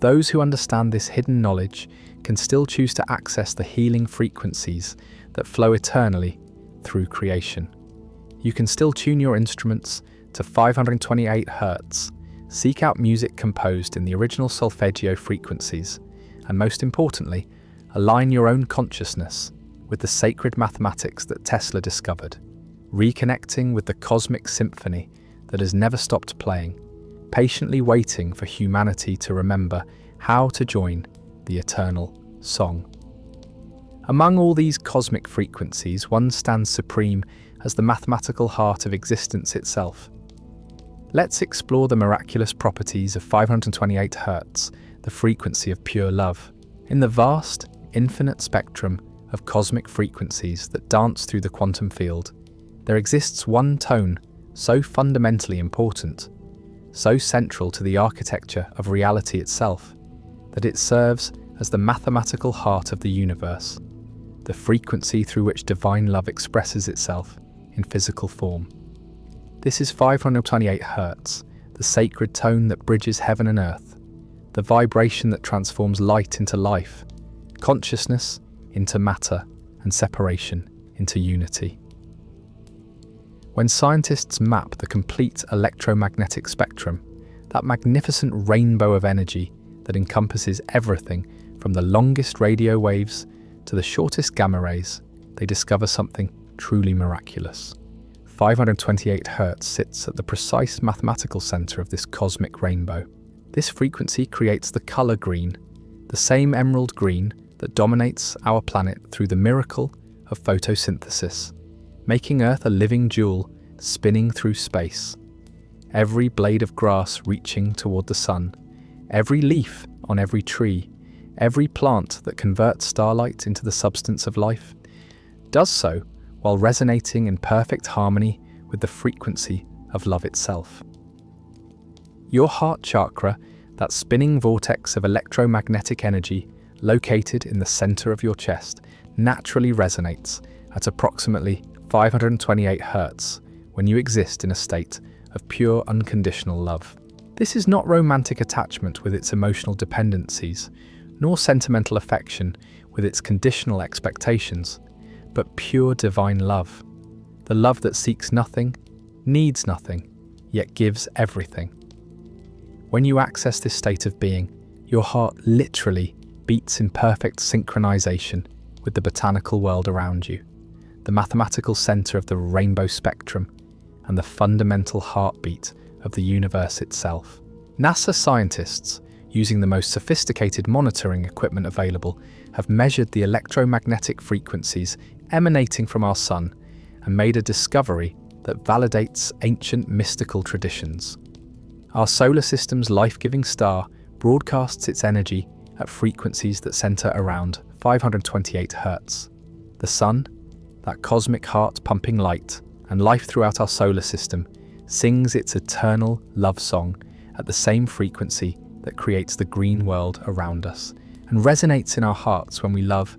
Those who understand this hidden knowledge can still choose to access the healing frequencies that flow eternally through creation. You can still tune your instruments to 528 Hertz, seek out music composed in the original solfeggio frequencies, and most importantly, align your own consciousness with the sacred mathematics that Tesla discovered, reconnecting with the cosmic symphony that has never stopped playing, patiently waiting for humanity to remember how to join the eternal song. Among all these cosmic frequencies, one stands supreme as the mathematical heart of existence itself. Let's explore the miraculous properties of 528 Hertz, the frequency of pure love. In the vast, infinite spectrum of cosmic frequencies that dance through the quantum field, there exists one tone so fundamentally important, so central to the architecture of reality itself, that it serves as the mathematical heart of the universe, the frequency through which divine love expresses itself in physical form. This is 528 Hertz, the sacred tone that bridges heaven and earth, the vibration that transforms light into life, consciousness into matter, and separation into unity. When scientists map the complete electromagnetic spectrum, that magnificent rainbow of energy that encompasses everything from the longest radio waves to the shortest gamma rays, they discover something truly miraculous. 528 Hertz sits at the precise mathematical center of this cosmic rainbow. This frequency creates the color green, the same emerald green that dominates our planet through the miracle of photosynthesis, making Earth a living jewel spinning through space. Every blade of grass reaching toward the sun, every leaf on every tree, every plant that converts starlight into the substance of life, does so while resonating in perfect harmony with the frequency of love itself. Your heart chakra, that spinning vortex of electromagnetic energy located in the center of your chest, naturally resonates at approximately 528 Hertz when you exist in a state of pure unconditional love. This is not romantic attachment with its emotional dependencies, nor sentimental affection with its conditional expectations, but pure divine love, the love that seeks nothing, needs nothing, yet gives everything. When you access this state of being, your heart literally beats in perfect synchronization with the botanical world around you, the mathematical center of the rainbow spectrum, and the fundamental heartbeat of the universe itself. NASA scientists, using the most sophisticated monitoring equipment available, have measured the electromagnetic frequencies emanating from our sun and made a discovery that validates ancient mystical traditions. Our solar system's life-giving star broadcasts its energy at frequencies that center around 528 Hertz. The sun, that cosmic heart pumping light and life throughout our solar system, sings its eternal love song at the same frequency that creates the green world around us and resonates in our hearts when we love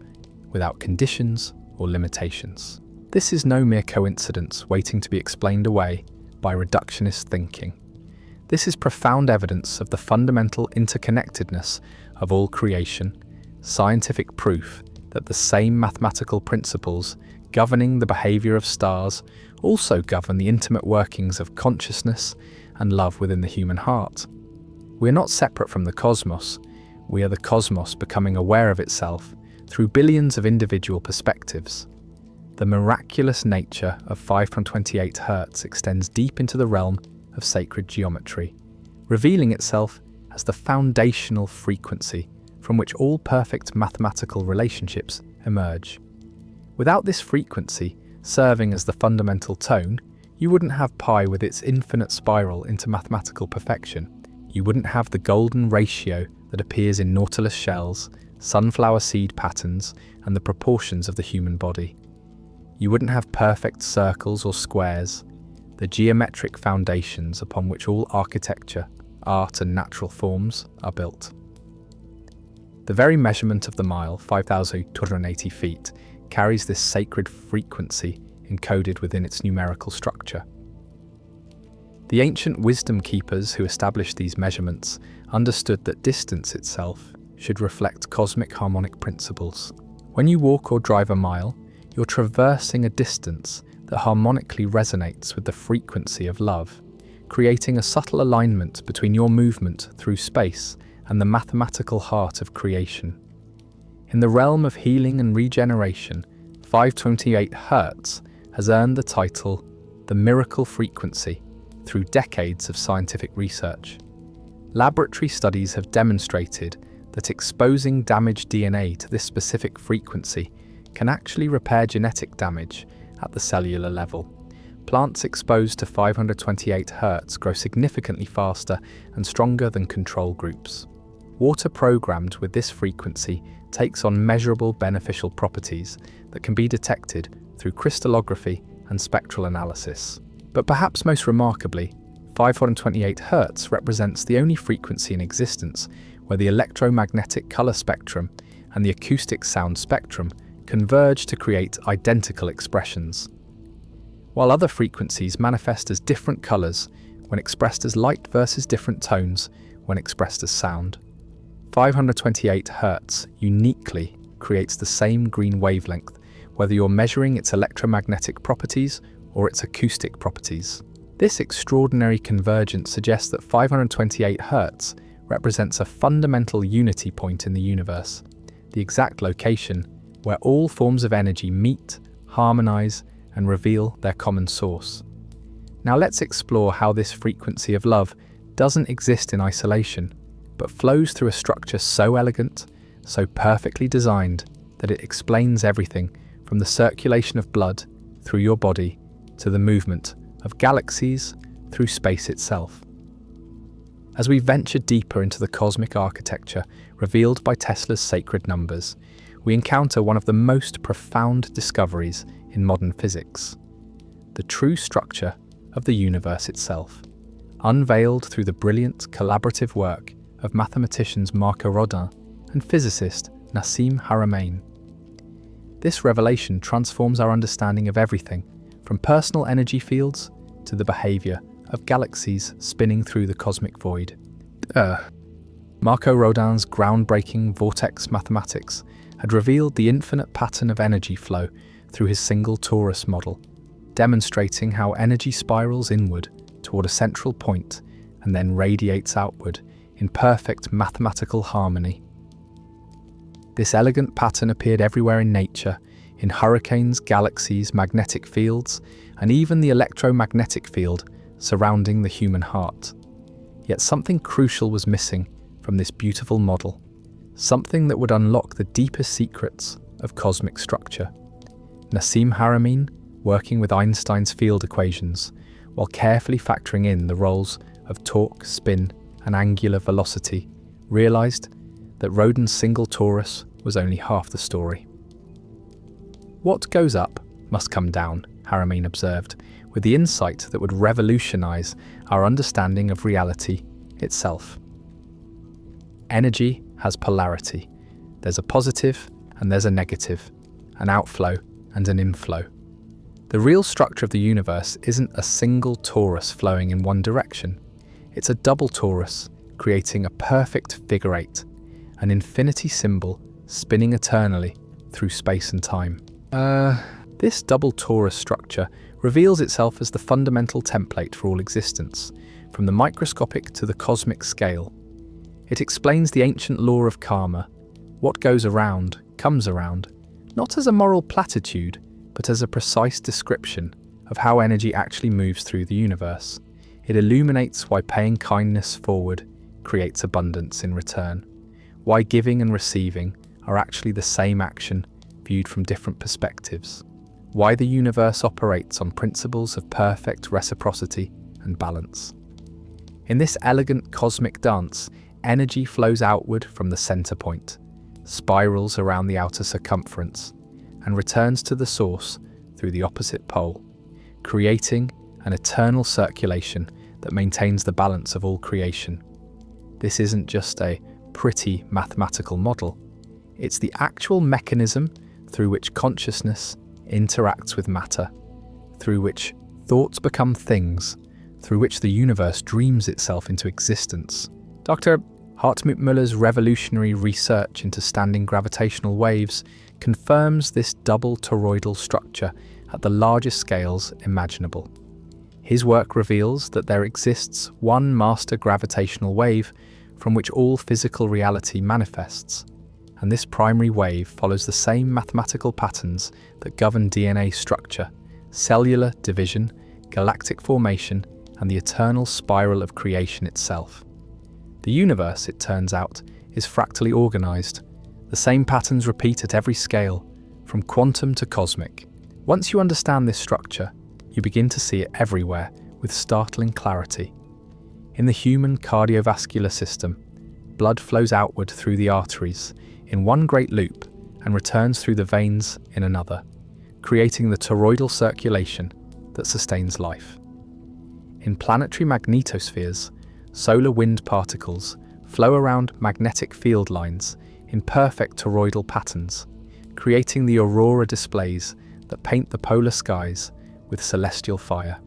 without conditions or limitations. This is no mere coincidence waiting to be explained away by reductionist thinking. This is profound evidence of the fundamental interconnectedness of all creation, scientific proof that the same mathematical principles governing the behavior of stars also govern the intimate workings of consciousness and love within the human heart. We are not separate from the cosmos. We are the cosmos becoming aware of itself through billions of individual perspectives. The miraculous nature of 528 Hertz extends deep into the realm of sacred geometry, revealing itself as the foundational frequency from which all perfect mathematical relationships emerge. Without this frequency serving as the fundamental tone, you wouldn't have pi with its infinite spiral into mathematical perfection. You wouldn't have the golden ratio that appears in nautilus shells, sunflower seed patterns, and the proportions of the human body. You wouldn't have perfect circles or squares, the geometric foundations upon which all architecture, art and natural forms are built. The very measurement of the mile, 5,280 feet, carries this sacred frequency encoded within its numerical structure. The ancient wisdom keepers who established these measurements understood that distance itself should reflect cosmic harmonic principles. When you walk or drive a mile, you're traversing a distance that harmonically resonates with the frequency of love, creating a subtle alignment between your movement through space and the mathematical heart of creation. In the realm of healing and regeneration, 528 Hertz has earned the title the miracle frequency through decades of scientific research. Laboratory studies have demonstrated that exposing damaged DNA to this specific frequency can actually repair genetic damage at the cellular level. Plants exposed to 528 Hertz grow significantly faster and stronger than control groups. Water programmed with this frequency takes on measurable beneficial properties that can be detected through crystallography and spectral analysis. But perhaps most remarkably, 528 Hertz represents the only frequency in existence where the electromagnetic color spectrum and the acoustic sound spectrum converge to create identical expressions. While other frequencies manifest as different colors when expressed as light versus different tones when expressed as sound, 528 Hertz uniquely creates the same green wavelength whether you're measuring its electromagnetic properties or its acoustic properties. This extraordinary convergence suggests that 528 Hertz represents a fundamental unity point in the universe, the exact location where all forms of energy meet, harmonize, and reveal their common source. Now let's explore how this frequency of love doesn't exist in isolation, but flows through a structure so elegant, so perfectly designed, that it explains everything from the circulation of blood through your body to the movement of galaxies through space itself. As we venture deeper into the cosmic architecture revealed by Tesla's sacred numbers, we encounter one of the most profound discoveries in modern physics: the true structure of the universe itself, unveiled through the brilliant collaborative work of mathematicians Marco Rodin and physicist Nassim Haramein. This revelation transforms our understanding of everything, from personal energy fields to the behavior of galaxies spinning through the cosmic void. Marco Rodin's groundbreaking Vortex mathematics had revealed the infinite pattern of energy flow through his single Torus model, demonstrating how energy spirals inward toward a central point and then radiates outward in perfect mathematical harmony. This elegant pattern appeared everywhere in nature, in hurricanes, galaxies, magnetic fields, and even the electromagnetic field surrounding the human heart. Yet something crucial was missing from this beautiful model, something that would unlock the deepest secrets of cosmic structure. Nassim Haramein, working with Einstein's field equations, while carefully factoring in the roles of torque, spin, and angular velocity, realized that Rodin's single torus was only half the story. What goes up must come down, Haramein observed, with the insight that would revolutionize our understanding of reality itself. Energy has polarity. There's a positive and there's a negative, an outflow and an inflow. The real structure of the universe isn't a single torus flowing in one direction. It's a double torus, creating a perfect figure eight, an infinity symbol spinning eternally through space and time. This double torus structure reveals itself as the fundamental template for all existence, from the microscopic to the cosmic scale. It explains the ancient law of karma. What goes around comes around, not as a moral platitude, but as a precise description of how energy actually moves through the universe. It illuminates why paying kindness forward creates abundance in return, why giving and receiving are actually the same action viewed from different perspectives, why the universe operates on principles of perfect reciprocity and balance. In this elegant cosmic dance, energy flows outward from the center point, spirals around the outer circumference, and returns to the source through the opposite pole, creating an eternal circulation that maintains the balance of all creation. This isn't just a pretty mathematical model, it's the actual mechanism through which consciousness interacts with matter, through which thoughts become things, through which the universe dreams itself into existence. Dr. Hartmut-Müller's revolutionary research into standing gravitational waves confirms this double toroidal structure at the largest scales imaginable. His work reveals that there exists one master gravitational wave from which all physical reality manifests, and this primary wave follows the same mathematical patterns that govern DNA structure, cellular division, galactic formation, and the eternal spiral of creation itself. The universe, it turns out, is fractally organized. The same patterns repeat at every scale, from quantum to cosmic. Once you understand this structure, you begin to see it everywhere with startling clarity. In the human cardiovascular system, blood flows outward through the arteries in one great loop and returns through the veins in another, creating the toroidal circulation that sustains life. In planetary magnetospheres, solar wind particles flow around magnetic field lines in perfect toroidal patterns, creating the aurora displays that paint the polar skies with celestial fire.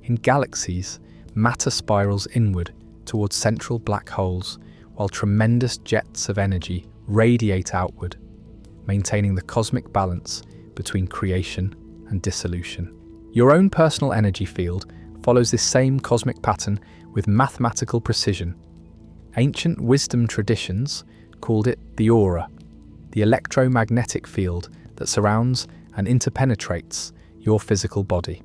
In galaxies, matter spirals inward towards central black holes, while tremendous jets of energy radiate outward, maintaining the cosmic balance between creation and dissolution. Your own personal energy field follows this same cosmic pattern with mathematical precision. Ancient wisdom traditions called it the aura, the electromagnetic field that surrounds and interpenetrates your physical body.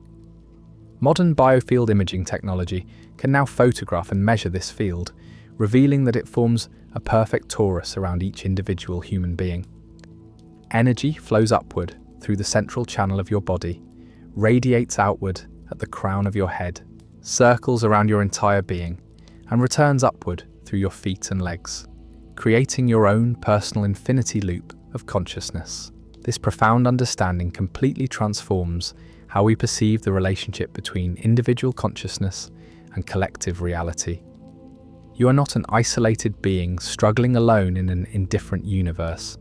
Modern biofield imaging technology can now photograph and measure this field, revealing that it forms a perfect torus around each individual human being. Energy flows upward through the central channel of your body, radiates outward at the crown of your head, circles around your entire being, and returns upward through your feet and legs, creating your own personal infinity loop of consciousness. This profound understanding completely transforms how we perceive the relationship between individual consciousness and collective reality. You are not an isolated being struggling alone in an indifferent universe.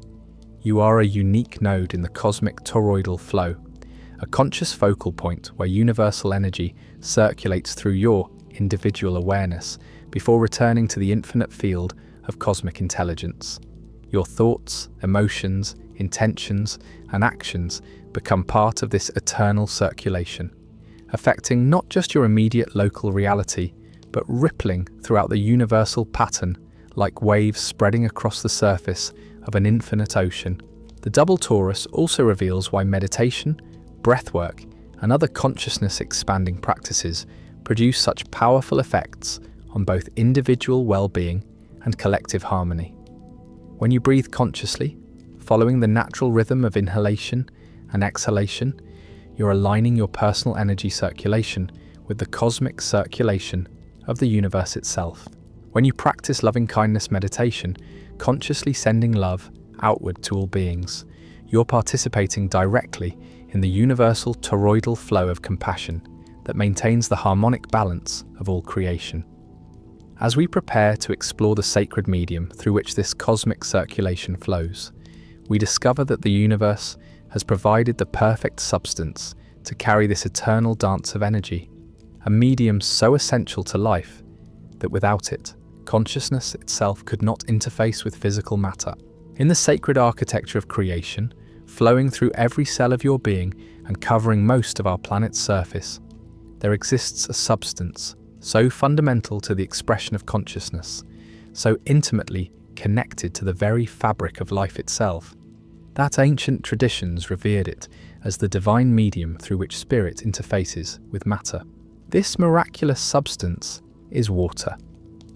You are a unique node in the cosmic toroidal flow, a conscious focal point where universal energy circulates through your individual awareness before returning to the infinite field of cosmic intelligence. Your thoughts, emotions, intentions, and actions become part of this eternal circulation, affecting not just your immediate local reality, but rippling throughout the universal pattern like waves spreading across the surface of an infinite ocean. The double torus also reveals why meditation, breathwork, and other consciousness-expanding practices produce such powerful effects on both individual well-being and collective harmony. When you breathe consciously, following the natural rhythm of inhalation and exhalation, you're aligning your personal energy circulation with the cosmic circulation of the universe itself. When you practice loving-kindness meditation, consciously sending love outward to all beings, you're participating directly in the universal toroidal flow of compassion that maintains the harmonic balance of all creation. As we prepare to explore the sacred medium through which this cosmic circulation flows, we discover that the universe has provided the perfect substance to carry this eternal dance of energy, a medium so essential to life that without it, consciousness itself could not interface with physical matter. In the sacred architecture of creation, flowing through every cell of your being and covering most of our planet's surface, there exists a substance so fundamental to the expression of consciousness, so intimately connected to the very fabric of life itself, that ancient traditions revered it as the divine medium through which spirit interfaces with matter. This miraculous substance is water.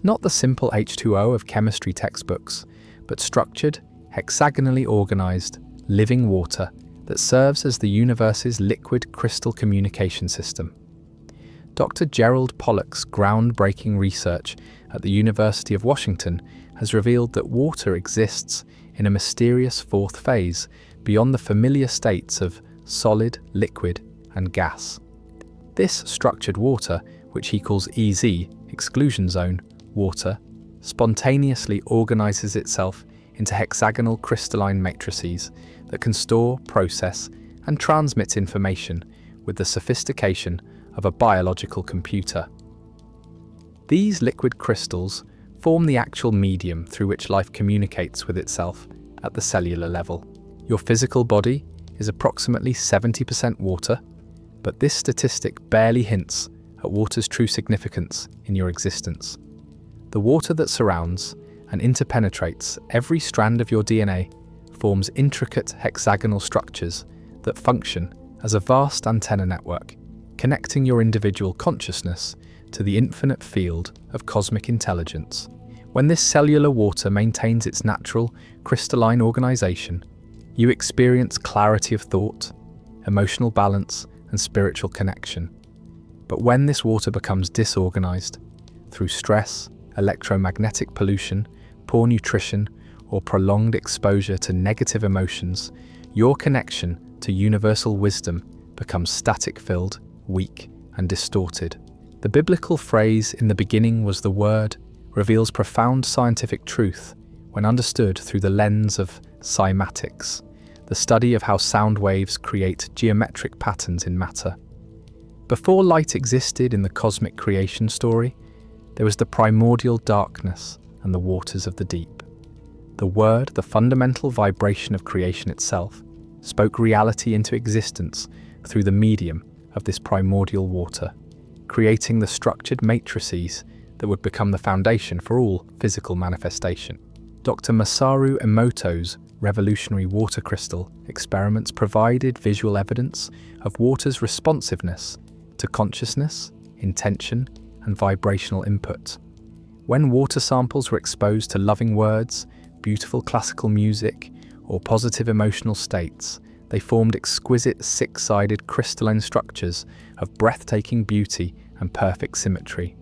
Not the simple H2O of chemistry textbooks, but structured, hexagonally organized, living water that serves as the universe's liquid crystal communication system. Dr. Gerald Pollack's groundbreaking research at the University of Washington has revealed that water exists in a mysterious fourth phase beyond the familiar states of solid, liquid, and gas. This structured water, which he calls EZ, exclusion zone, water, spontaneously organizes itself into hexagonal crystalline matrices that can store, process, and transmit information with the sophistication of a biological computer. These liquid crystals form the actual medium through which life communicates with itself at the cellular level. Your physical body is approximately 70% water, but this statistic barely hints at water's true significance in your existence. The water that surrounds and interpenetrates every strand of your DNA forms intricate hexagonal structures that function as a vast antenna network, connecting your individual consciousness to the infinite field of cosmic intelligence. When this cellular water maintains its natural, crystalline organization, you experience clarity of thought, emotional balance, and spiritual connection. But when this water becomes disorganized through stress, electromagnetic pollution, poor nutrition, or prolonged exposure to negative emotions, your connection to universal wisdom becomes static-filled, weak, and distorted. The biblical phrase, "in the beginning was the Word," reveals profound scientific truth when understood through the lens of cymatics, the study of how sound waves create geometric patterns in matter. Before light existed in the cosmic creation story, there was the primordial darkness and the waters of the deep. The Word, the fundamental vibration of creation itself, spoke reality into existence through the medium of this primordial water, creating the structured matrices that would become the foundation for all physical manifestation. Dr. Masaru Emoto's revolutionary water crystal experiments provided visual evidence of water's responsiveness to consciousness, intention, and vibrational input. When water samples were exposed to loving words, beautiful classical music, or positive emotional states, they formed exquisite six-sided crystalline structures of breathtaking beauty and perfect symmetry.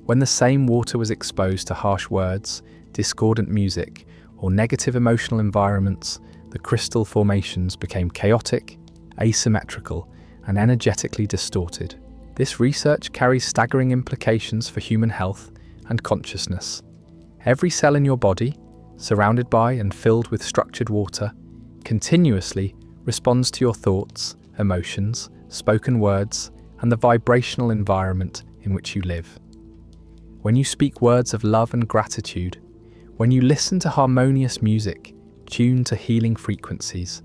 When the same water was exposed to harsh words, discordant music, or negative emotional environments, the crystal formations became chaotic, asymmetrical, and energetically distorted. This research carries staggering implications for human health and consciousness. Every cell in your body, surrounded by and filled with structured water, continuously responds to your thoughts, emotions, spoken words, and the vibrational environment in which you live. When you speak words of love and gratitude, when you listen to harmonious music tuned to healing frequencies,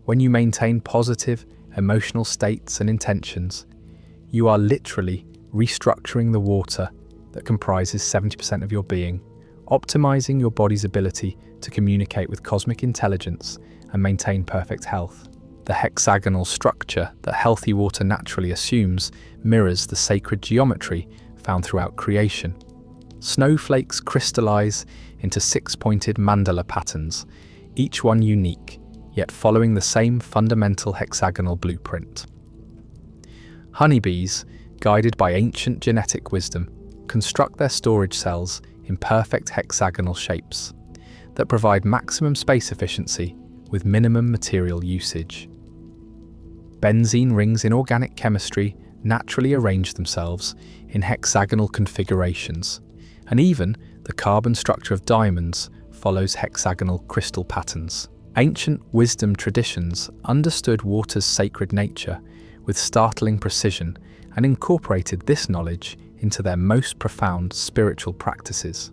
when you maintain positive emotional states and intentions, you are literally restructuring the water that comprises 70% of your being, optimizing your body's ability to communicate with cosmic intelligence and maintain perfect health. The hexagonal structure that healthy water naturally assumes mirrors the sacred geometry found throughout creation. Snowflakes crystallize into six-pointed mandala patterns, each one unique, yet following the same fundamental hexagonal blueprint. Honeybees, guided by ancient genetic wisdom, construct their storage cells in perfect hexagonal shapes that provide maximum space efficiency with minimum material usage. Benzene rings in organic chemistry naturally arrange themselves in hexagonal configurations, and even the carbon structure of diamonds follows hexagonal crystal patterns. Ancient wisdom traditions understood water's sacred nature with startling precision and incorporated this knowledge into their most profound spiritual practices.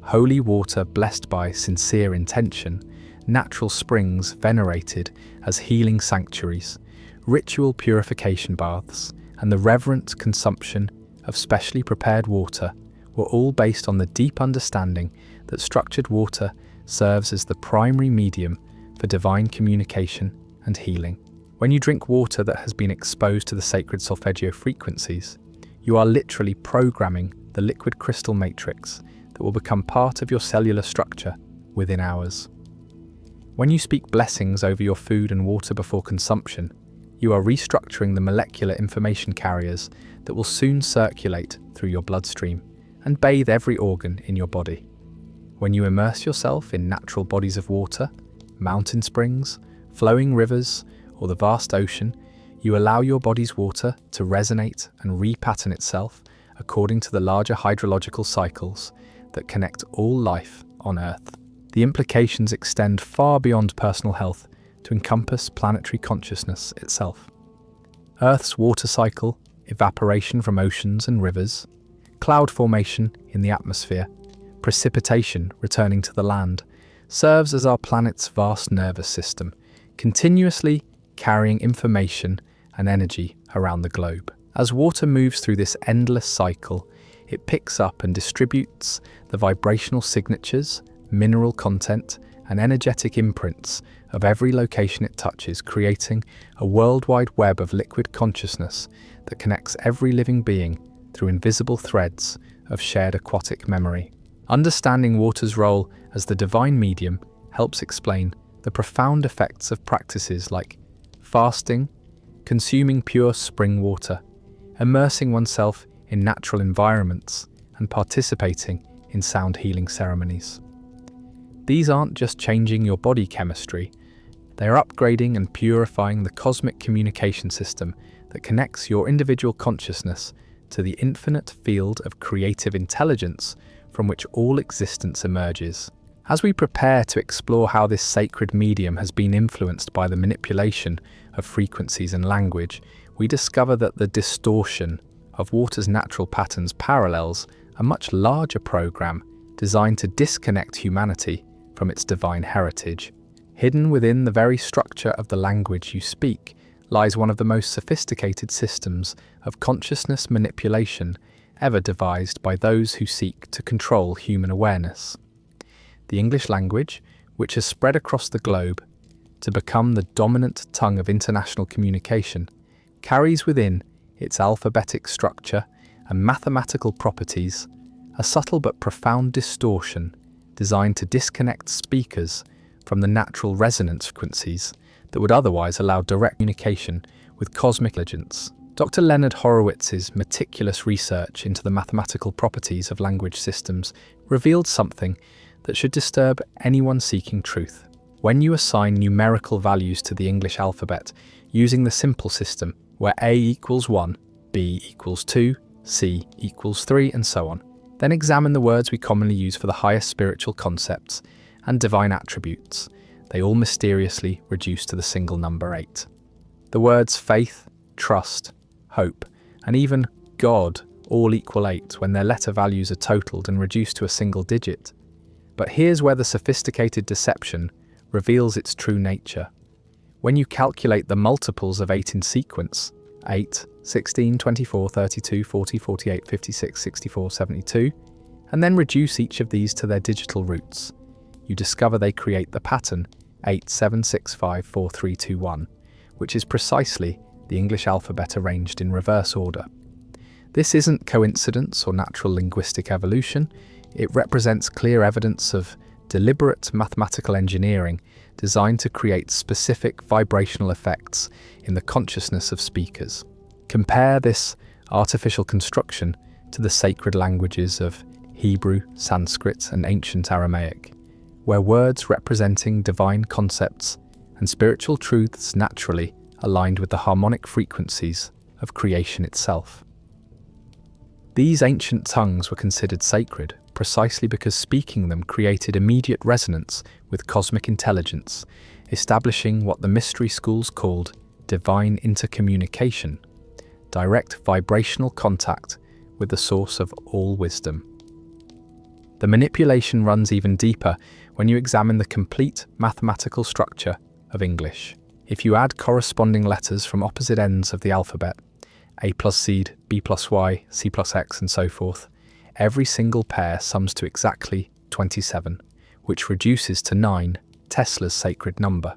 Holy water blessed by sincere intention, natural springs venerated as healing sanctuaries, ritual purification baths, and the reverent consumption of specially prepared water were all based on the deep understanding that structured water serves as the primary medium for divine communication and healing. When you drink water that has been exposed to the sacred solfeggio frequencies, you are literally programming the liquid crystal matrix that will become part of your cellular structure within hours. When you speak blessings over your food and water before consumption, you are restructuring the molecular information carriers that will soon circulate through your bloodstream and bathe every organ in your body. When you immerse yourself in natural bodies of water, mountain springs, flowing rivers, or the vast ocean, You allow your body's water to resonate and repattern itself according to the larger hydrological cycles that connect all life on Earth. The implications extend far beyond personal health to encompass planetary consciousness itself. Earth's water cycle, evaporation from oceans and rivers, cloud formation in the atmosphere, precipitation returning to the land, serves as our planet's vast nervous system, continuously carrying information and energy around the globe. As water moves through this endless cycle, it picks up and distributes the vibrational signatures, mineral content, and energetic imprints of every location it touches, creating a worldwide web of liquid consciousness that connects every living being through invisible threads of shared aquatic memory. Understanding water's role as the divine medium helps explain the profound effects of practices like fasting, consuming pure spring water, immersing oneself in natural environments, and participating in sound healing ceremonies. These aren't just changing your body chemistry, they are upgrading and purifying the cosmic communication system that connects your individual consciousness to the infinite field of creative intelligence from which all existence emerges. As we prepare to explore how this sacred medium has been influenced by the manipulation of frequencies and language, we discover that the distortion of water's natural patterns parallels a much larger program designed to disconnect humanity from its divine heritage. Hidden within the very structure of the language you speak lies one of the most sophisticated systems of consciousness manipulation ever devised by those who seek to control human awareness. The English language, which has spread across the globe to become the dominant tongue of international communication, carries within its alphabetic structure and mathematical properties a subtle but profound distortion designed to disconnect speakers from the natural resonance frequencies that would otherwise allow direct communication with cosmic intelligence. Dr. Leonard Horowitz's meticulous research into the mathematical properties of language systems revealed something that should disturb anyone seeking truth. When you assign numerical values to the English alphabet using the simple system, where A equals 1, B equals 2, C equals 3, and so on, then examine the words we commonly use for the highest spiritual concepts and divine attributes. They all mysteriously reduce to the single number 8. The words faith, trust, hope, and even God all equal 8 when their letter values are totaled and reduced to a single digit. But here's where the sophisticated deception reveals its true nature. When you calculate the multiples of 8 in sequence, 8, 16, 24, 32, 40, 48, 56, 64, 72, and then reduce each of these to their digital roots, you discover they create the pattern 8, 7, 6, 5, 4, 3, 2, 1, which is precisely the English alphabet arranged in reverse order. This isn't coincidence or natural linguistic evolution. It represents clear evidence of deliberate mathematical engineering designed to create specific vibrational effects in the consciousness of speakers. Compare this artificial construction to the sacred languages of Hebrew, Sanskrit, and ancient Aramaic, where words representing divine concepts and spiritual truths naturally aligned with the harmonic frequencies of creation itself. These ancient tongues were considered sacred precisely because speaking them created immediate resonance with cosmic intelligence, establishing what the mystery schools called divine intercommunication, direct vibrational contact with the source of all wisdom. The manipulation runs even deeper when you examine the complete mathematical structure of English. If you add corresponding letters from opposite ends of the alphabet, A plus Z, B plus Y, C plus X, and so forth, every single pair sums to exactly 27, which reduces to 9, Tesla's sacred number.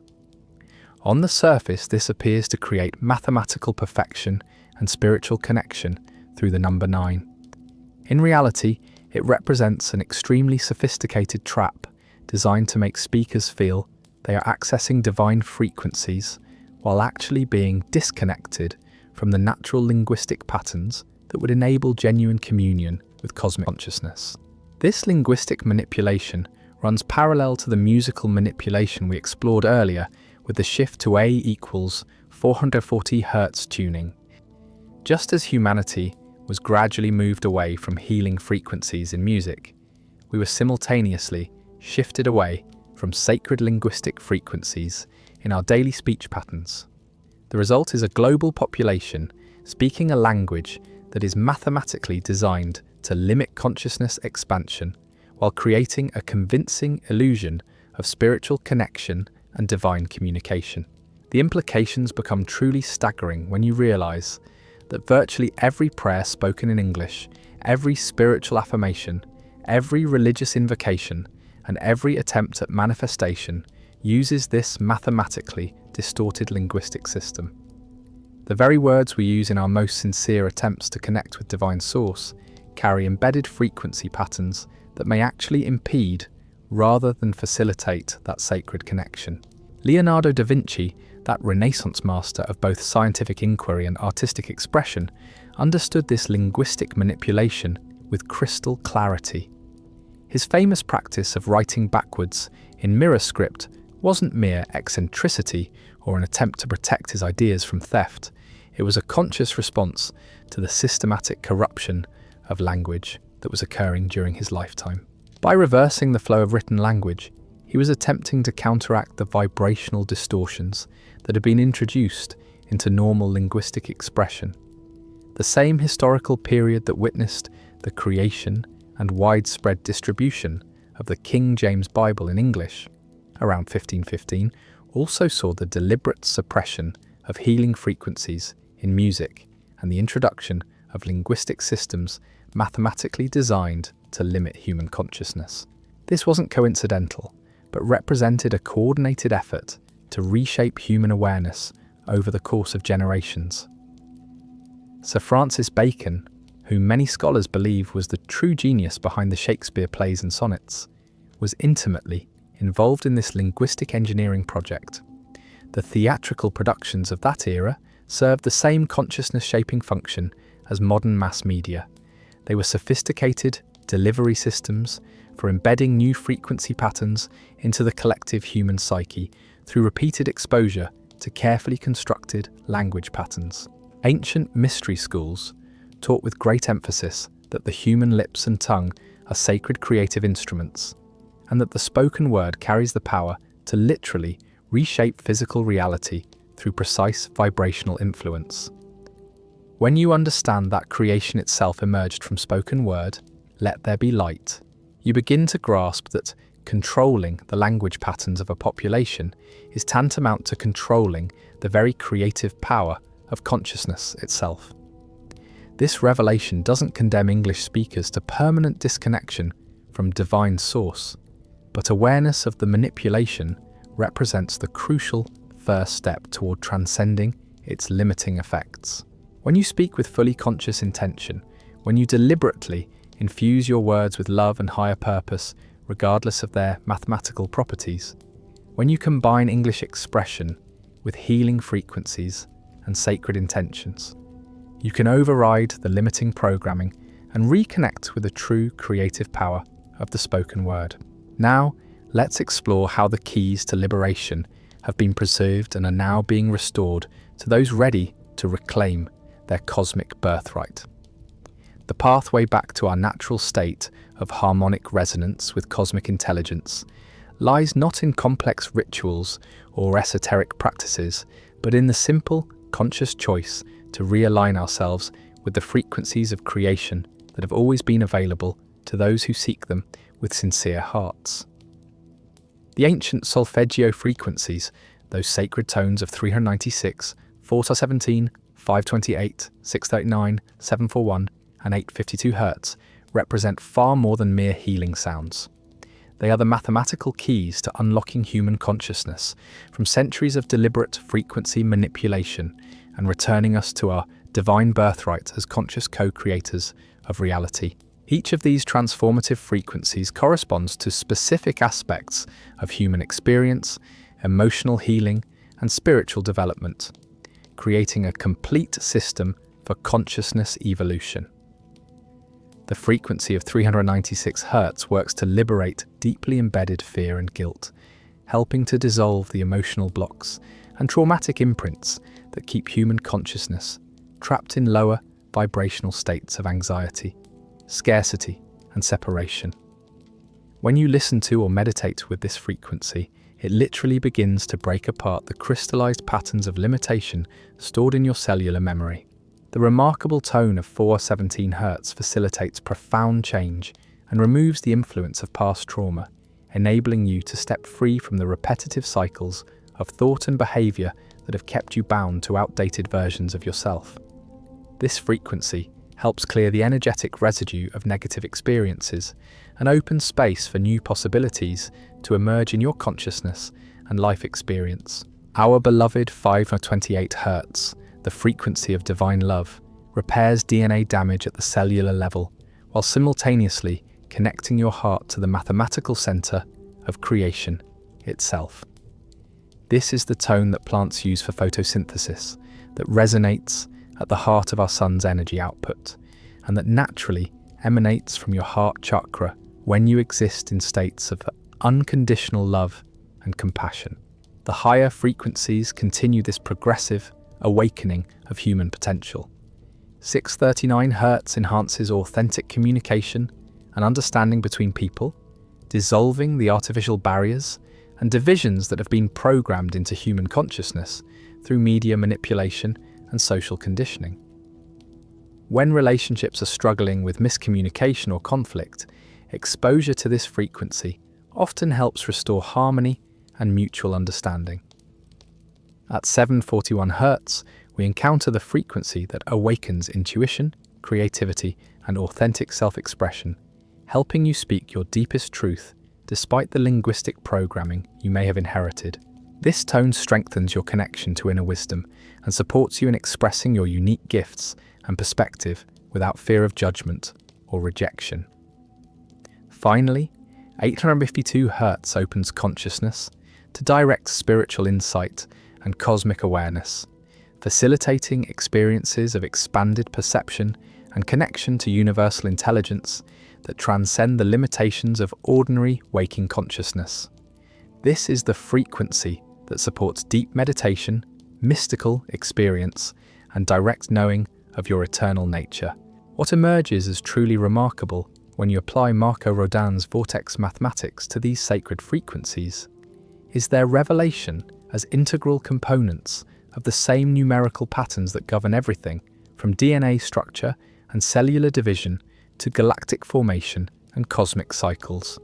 On the surface, this appears to create mathematical perfection and spiritual connection through the number 9. In reality, it represents an extremely sophisticated trap designed to make speakers feel they are accessing divine frequencies while actually being disconnected from the natural linguistic patterns that would enable genuine communion with cosmic consciousness. This linguistic manipulation runs parallel to the musical manipulation we explored earlier with the shift to A equals 440 Hertz tuning. Just as humanity was gradually moved away from healing frequencies in music, we were simultaneously shifted away from sacred linguistic frequencies in our daily speech patterns. The result is a global population speaking a language that is mathematically designed to limit consciousness expansion while creating a convincing illusion of spiritual connection and divine communication. The implications become truly staggering when you realize that virtually every prayer spoken in English, every spiritual affirmation, every religious invocation, and every attempt at manifestation uses this mathematically distorted linguistic system. The very words we use in our most sincere attempts to connect with Divine Source carry embedded frequency patterns that may actually impede rather than facilitate that sacred connection. Leonardo da Vinci, that Renaissance master of both scientific inquiry and artistic expression, understood this linguistic manipulation with crystal clarity. His famous practice of writing backwards in mirror script wasn't mere eccentricity or an attempt to protect his ideas from theft. It was a conscious response to the systematic corruption of language that was occurring during his lifetime. By reversing the flow of written language, he was attempting to counteract the vibrational distortions that had been introduced into normal linguistic expression. The same historical period that witnessed the creation and widespread distribution of the King James Bible in English, around 1515, also saw the deliberate suppression of healing frequencies in music and the introduction of linguistic systems mathematically designed to limit human consciousness. This wasn't coincidental, but represented a coordinated effort to reshape human awareness over the course of generations. Sir Francis Bacon, whom many scholars believe was the true genius behind the Shakespeare plays and sonnets, was intimately involved in this linguistic engineering project. The theatrical productions of that era served the same consciousness-shaping function as modern mass media. They were sophisticated delivery systems for embedding new frequency patterns into the collective human psyche through repeated exposure to carefully constructed language patterns. Ancient mystery schools taught with great emphasis that the human lips and tongue are sacred creative instruments, and that the spoken word carries the power to literally reshape physical reality through precise vibrational influence. When you understand that creation itself emerged from spoken word, let there be light, you begin to grasp that controlling the language patterns of a population is tantamount to controlling the very creative power of consciousness itself. This revelation doesn't condemn English speakers to permanent disconnection from divine source, but awareness of the manipulation represents the crucial first step toward transcending its limiting effects. When you speak with fully conscious intention, when you deliberately infuse your words with love and higher purpose, regardless of their mathematical properties, when you combine English expression with healing frequencies and sacred intentions, you can override the limiting programming and reconnect with the true creative power of the spoken word. Now, let's explore how the keys to liberation have been preserved and are now being restored to those ready to reclaim their cosmic birthright. The pathway back to our natural state of harmonic resonance with cosmic intelligence lies not in complex rituals or esoteric practices, but in the simple, conscious choice to realign ourselves with the frequencies of creation that have always been available to those who seek them with sincere hearts. The ancient solfeggio frequencies, those sacred tones of 396, 417, 528, 639, 741, and 852 Hertz, represent far more than mere healing sounds. They are the mathematical keys to unlocking human consciousness from centuries of deliberate frequency manipulation and returning us to our divine birthright as conscious co-creators of reality. Each of these transformative frequencies corresponds to specific aspects of human experience, emotional healing, and spiritual development, creating a complete system for consciousness evolution. The frequency of 396 Hertz works to liberate deeply embedded fear and guilt, helping to dissolve the emotional blocks and traumatic imprints that keep human consciousness trapped in lower vibrational states of anxiety, scarcity, and separation. When you listen to or meditate with this frequency, it literally begins to break apart the crystallized patterns of limitation stored in your cellular memory. The remarkable tone of 417 Hertz facilitates profound change and removes the influence of past trauma, enabling you to step free from the repetitive cycles of thought and behavior that have kept you bound to outdated versions of yourself. This frequency helps clear the energetic residue of negative experiences and opens space for new possibilities to emerge in your consciousness and life experience. Our beloved 528 Hertz, the frequency of divine love, repairs DNA damage at the cellular level, while simultaneously connecting your heart to the mathematical center of creation itself. This is the tone that plants use for photosynthesis, that resonates at the heart of our sun's energy output, and that naturally emanates from your heart chakra when you exist in states of unconditional love and compassion. The higher frequencies continue this progressive awakening of human potential. 639 Hertz enhances authentic communication and understanding between people, dissolving the artificial barriers and divisions that have been programmed into human consciousness through media manipulation and social conditioning. When relationships are struggling with miscommunication or conflict, exposure to this frequency often helps restore harmony and mutual understanding. At 741 Hertz, we encounter the frequency that awakens intuition, creativity, and authentic self-expression, helping you speak your deepest truth despite the linguistic programming you may have inherited. This tone strengthens your connection to inner wisdom and supports you in expressing your unique gifts and perspective without fear of judgment or rejection. Finally, 852 Hertz opens consciousness to direct spiritual insight and cosmic awareness, facilitating experiences of expanded perception and connection to universal intelligence that transcend the limitations of ordinary waking consciousness. This is the frequency that supports deep meditation, mystical experience, and direct knowing of your eternal nature. What emerges as truly remarkable when you apply Marco Rodin's Vortex mathematics to these sacred frequencies is their revelation as integral components of the same numerical patterns that govern everything from DNA structure and cellular division to galactic formation and cosmic cycles.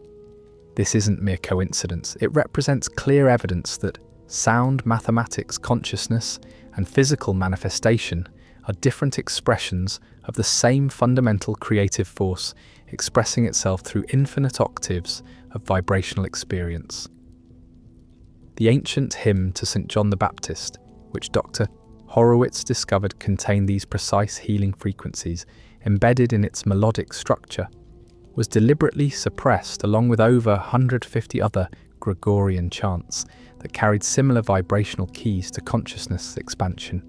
This isn't mere coincidence. It represents clear evidence that sound mathematics, consciousness, and physical manifestation are different expressions of the same fundamental creative force expressing itself through infinite octaves of vibrational experience. The ancient hymn to St. John the Baptist, which Dr. Horowitz discovered contained these precise healing frequencies embedded in its melodic structure, was deliberately suppressed along with over 150 other Gregorian chants that carried similar vibrational keys to consciousness expansion.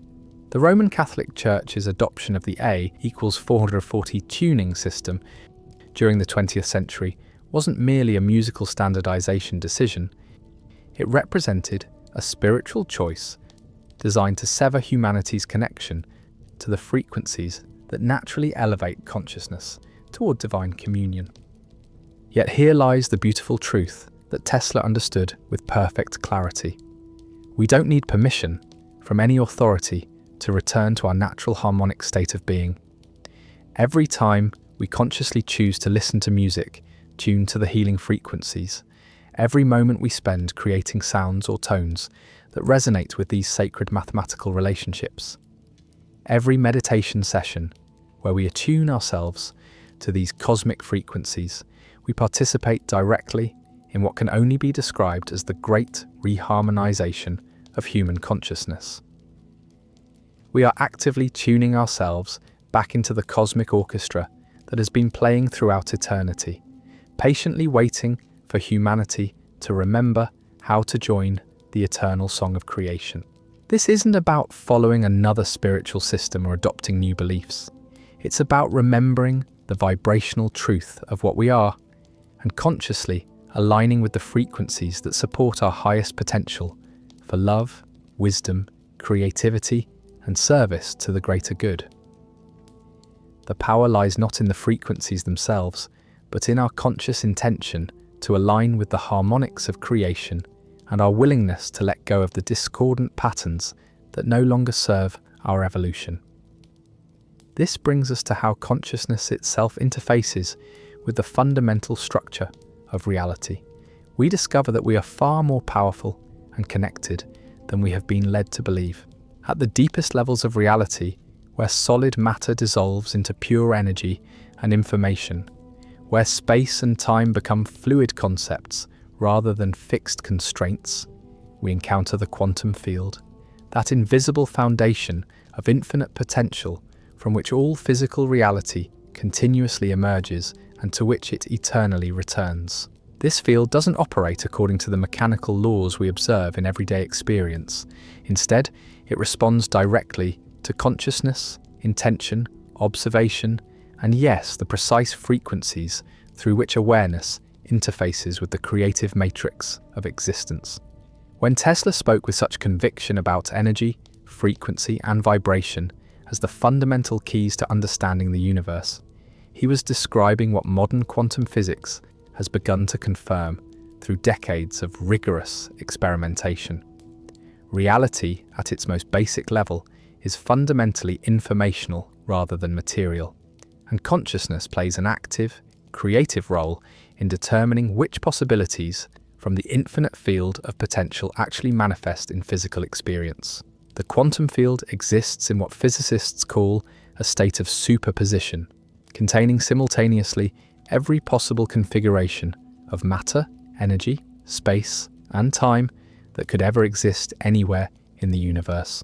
The Roman Catholic Church's adoption of the A equals 440 tuning system during the 20th century wasn't merely a musical standardization decision. It represented a spiritual choice designed to sever humanity's connection to the frequencies that naturally elevate consciousness toward divine communion. Yet here lies the beautiful truth that Tesla understood with perfect clarity. We don't need permission from any authority to return to our natural harmonic state of being. Every time we consciously choose to listen to music tuned to the healing frequencies, every moment we spend creating sounds or tones that resonate with these sacred mathematical relationships, every meditation session where we attune ourselves to these cosmic frequencies, we participate directly in what can only be described as the great reharmonization of human consciousness. We are actively tuning ourselves back into the cosmic orchestra that has been playing throughout eternity, patiently waiting for humanity to remember how to join the eternal song of creation. This isn't about following another spiritual system or adopting new beliefs. It's about remembering the vibrational truth of what we are and consciously aligning with the frequencies that support our highest potential for love, wisdom, creativity, and service to the greater good. The power lies not in the frequencies themselves, but in our conscious intention to align with the harmonics of creation and our willingness to let go of the discordant patterns that no longer serve our evolution. This brings us to how consciousness itself interfaces with the fundamental structure of reality. We discover that we are far more powerful and connected than we have been led to believe. At the deepest levels of reality, where solid matter dissolves into pure energy and information, where space and time become fluid concepts rather than fixed constraints, we encounter the quantum field, that invisible foundation of infinite potential from which all physical reality continuously emerges and to which it eternally returns. This field doesn't operate according to the mechanical laws we observe in everyday experience. Instead, it responds directly to consciousness, intention, observation, and yes, the precise frequencies through which awareness interfaces with the creative matrix of existence. When Tesla spoke with such conviction about energy, frequency, and vibration as the fundamental keys to understanding the universe, he was describing what modern quantum physics has begun to confirm through decades of rigorous experimentation. Reality, at its most basic level, is fundamentally informational rather than material, and consciousness plays an active, creative role in determining which possibilities from the infinite field of potential actually manifest in physical experience. The quantum field exists in what physicists call a state of superposition, containing simultaneously every possible configuration of matter, energy, space, and time that could ever exist anywhere in the universe.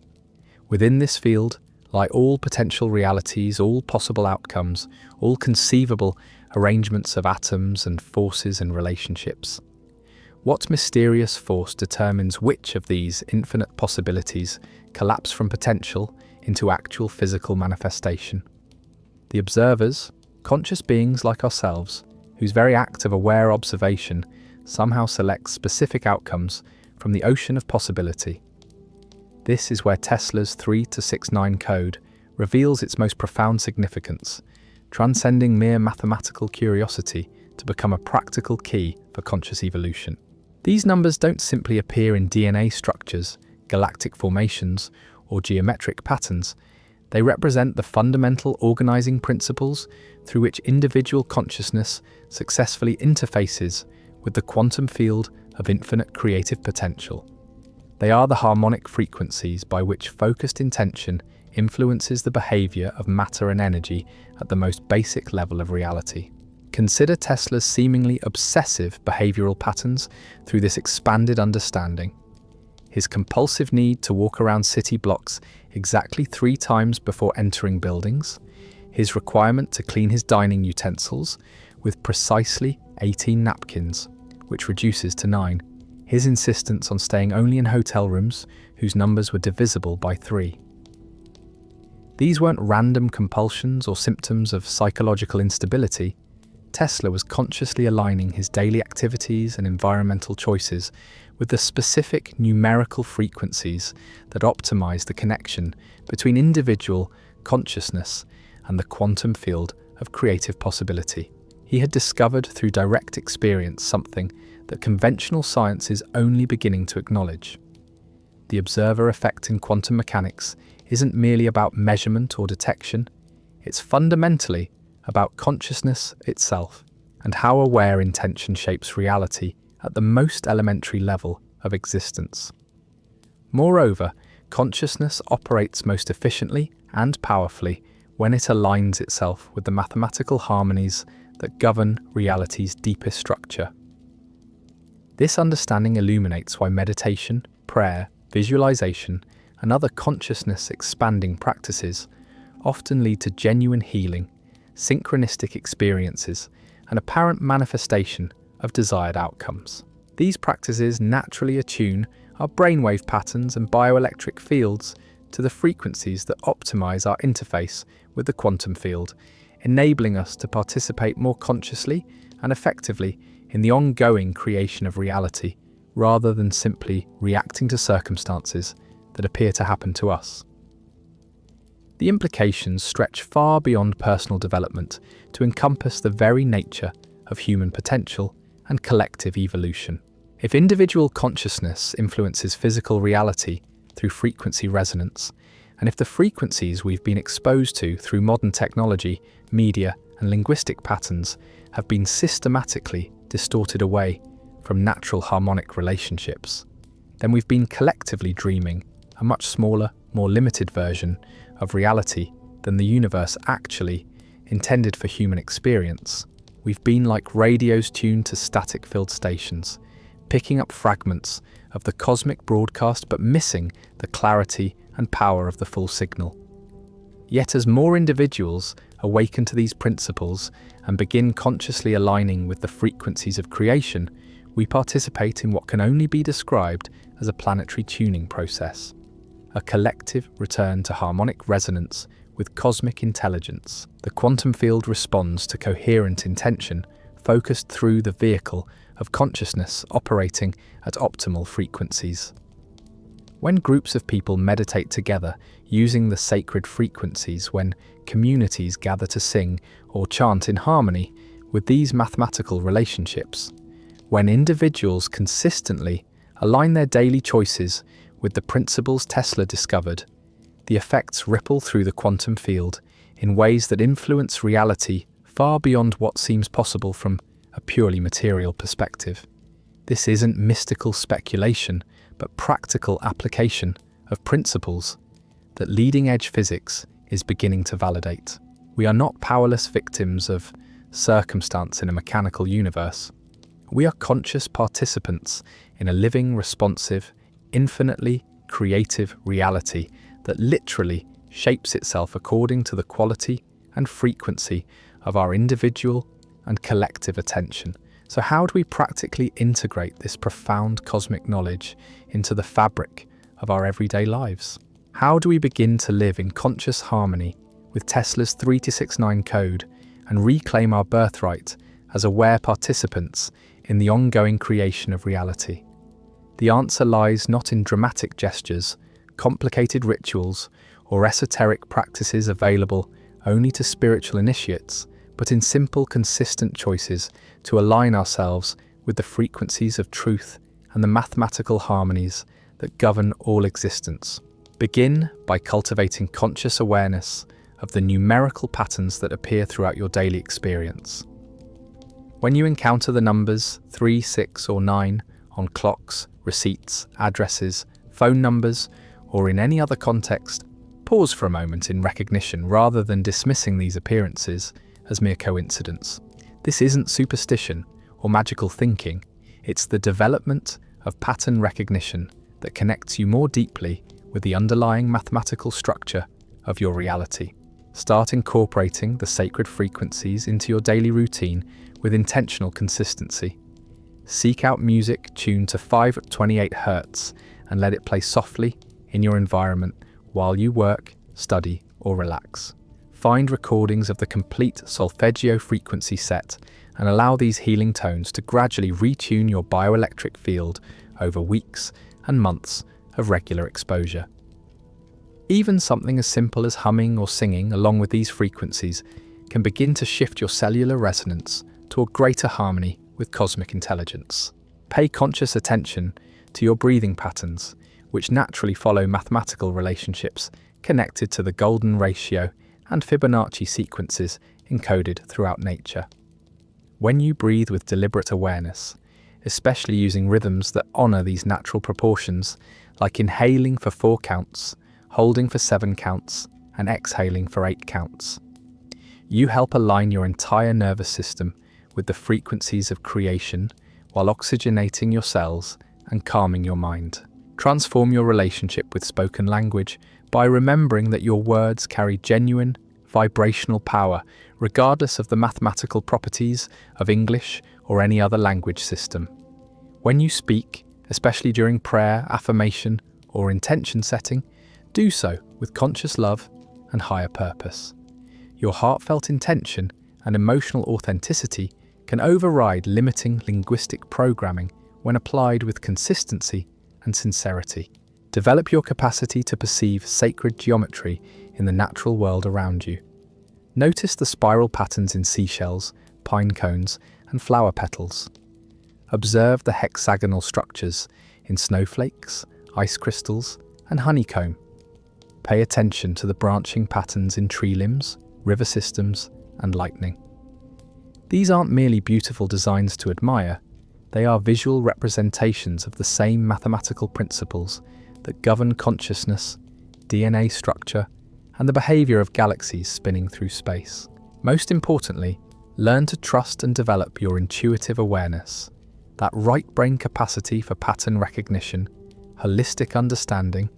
Within this field lie all potential realities, all possible outcomes, all conceivable arrangements of atoms and forces and relationships. What mysterious force determines which of these infinite possibilities collapse from potential into actual physical manifestation? The observers, conscious beings like ourselves, whose very act of aware observation somehow selects specific outcomes from the ocean of possibility. This is where Tesla's 3-6-9 code reveals its most profound significance, transcending mere mathematical curiosity to become a practical key for conscious evolution. These numbers don't simply appear in DNA structures, galactic formations, or geometric patterns. They represent the fundamental organizing principles through which individual consciousness successfully interfaces with the quantum field of infinite creative potential. They are the harmonic frequencies by which focused intention influences the behavior of matter and energy at the most basic level of reality. Consider Tesla's seemingly obsessive behavioral patterns through this expanded understanding. His compulsive need to walk around city blocks exactly 3 times before entering buildings, his requirement to clean his dining utensils with precisely 18 napkins, which reduces to 9, his insistence on staying only in hotel rooms whose numbers were divisible by 3. These weren't random compulsions or symptoms of psychological instability. Tesla was consciously aligning his daily activities and environmental choices with the specific numerical frequencies that optimize the connection between individual consciousness and the quantum field of creative possibility. He had discovered through direct experience something that conventional science is only beginning to acknowledge. The observer effect in quantum mechanics isn't merely about measurement or detection, it's fundamentally about consciousness itself and how aware intention shapes reality at the most elementary level of existence. Moreover, consciousness operates most efficiently and powerfully when it aligns itself with the mathematical harmonies that govern reality's deepest structure. This understanding illuminates why meditation, prayer, visualization, and other consciousness-expanding practices often lead to genuine healing, synchronistic experiences, and apparent manifestation of desired outcomes. These practices naturally attune our brainwave patterns and bioelectric fields to the frequencies that optimize our interface with the quantum field, enabling us to participate more consciously and effectively in the ongoing creation of reality, rather than simply reacting to circumstances that appear to happen to us. The implications stretch far beyond personal development to encompass the very nature of human potential and collective evolution. If individual consciousness influences physical reality through frequency resonance, and if the frequencies we've been exposed to through modern technology, media, and linguistic patterns have been systematically distorted away from natural harmonic relationships, then we've been collectively dreaming a much smaller, more limited version of reality than the universe actually intended for human experience. We've been like radios tuned to static-filled stations, picking up fragments of the cosmic broadcast but missing the clarity and power of the full signal. Yet as more individuals awaken to these principles and begin consciously aligning with the frequencies of creation, we participate in what can only be described as a planetary tuning process, a collective return to harmonic resonance with cosmic intelligence. The quantum field responds to coherent intention focused through the vehicle of consciousness operating at optimal frequencies. When groups of people meditate together using the sacred frequencies, when communities gather to sing or chant in harmony with these mathematical relationships, when individuals consistently align their daily choices with the principles Tesla discovered, the effects ripple through the quantum field in ways that influence reality far beyond what seems possible from a purely material perspective. This isn't mystical speculation, but practical application of principles that leading-edge physics is beginning to validate. We are not powerless victims of circumstance in a mechanical universe. We are conscious participants in a living, responsive, infinitely creative reality that literally shapes itself according to the quality and frequency of our individual and collective attention. So how do we practically integrate this profound cosmic knowledge into the fabric of our everyday lives? How do we begin to live in conscious harmony with Tesla's 3269 code and reclaim our birthright as aware participants in the ongoing creation of reality? The answer lies not in dramatic gestures, complicated rituals, or esoteric practices available only to spiritual initiates, but in simple, consistent choices to align ourselves with the frequencies of truth and the mathematical harmonies that govern all existence. Begin by cultivating conscious awareness of the numerical patterns that appear throughout your daily experience. When you encounter the numbers 3, 6, or 9 on clocks, receipts, addresses, phone numbers, or in any other context, pause for a moment in recognition rather than dismissing these appearances as mere coincidence. This isn't superstition or magical thinking, it's the development of pattern recognition that connects you more deeply with the underlying mathematical structure of your reality. Start incorporating the sacred frequencies into your daily routine with intentional consistency. Seek out music tuned to 528 Hertz and let it play softly in your environment while you work, study, or relax. Find recordings of the complete solfeggio frequency set and allow these healing tones to gradually retune your bioelectric field over weeks and months of regular exposure. Even something as simple as humming or singing along with these frequencies can begin to shift your cellular resonance to a greater harmony with cosmic intelligence. Pay conscious attention to your breathing patterns, which naturally follow mathematical relationships connected to the golden ratio and Fibonacci sequences encoded throughout nature. When you breathe with deliberate awareness, especially using rhythms that honor these natural proportions, like inhaling for 4 counts, holding for 7 counts, and exhaling for 8 counts, you help align your entire nervous system with the frequencies of creation while oxygenating your cells and calming your mind. Transform your relationship with spoken language by remembering that your words carry genuine, vibrational power, regardless of the mathematical properties of English or any other language system. When you speak, especially during prayer, affirmation, or intention setting, do so with conscious love and higher purpose. Your heartfelt intention and emotional authenticity can override limiting linguistic programming when applied with consistency and sincerity. Develop your capacity to perceive sacred geometry in the natural world around you. Notice the spiral patterns in seashells, pine cones, and flower petals. Observe the hexagonal structures in snowflakes, ice crystals, and honeycomb. Pay attention to the branching patterns in tree limbs, river systems, and lightning. These aren't merely beautiful designs to admire, they are visual representations of the same mathematical principles that govern consciousness, DNA structure, and the behavior of galaxies spinning through space. Most importantly, learn to trust and develop your intuitive awareness, that right brain capacity for pattern recognition, holistic understanding,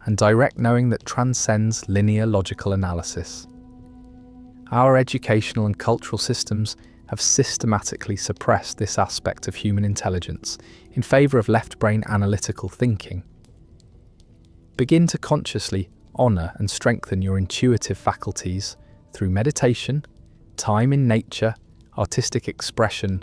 and direct knowing that transcends linear logical analysis. Our educational and cultural systems have systematically suppressed this aspect of human intelligence in favor of left-brain analytical thinking. Begin to consciously honor and strengthen your intuitive faculties through meditation, time in nature, artistic expression,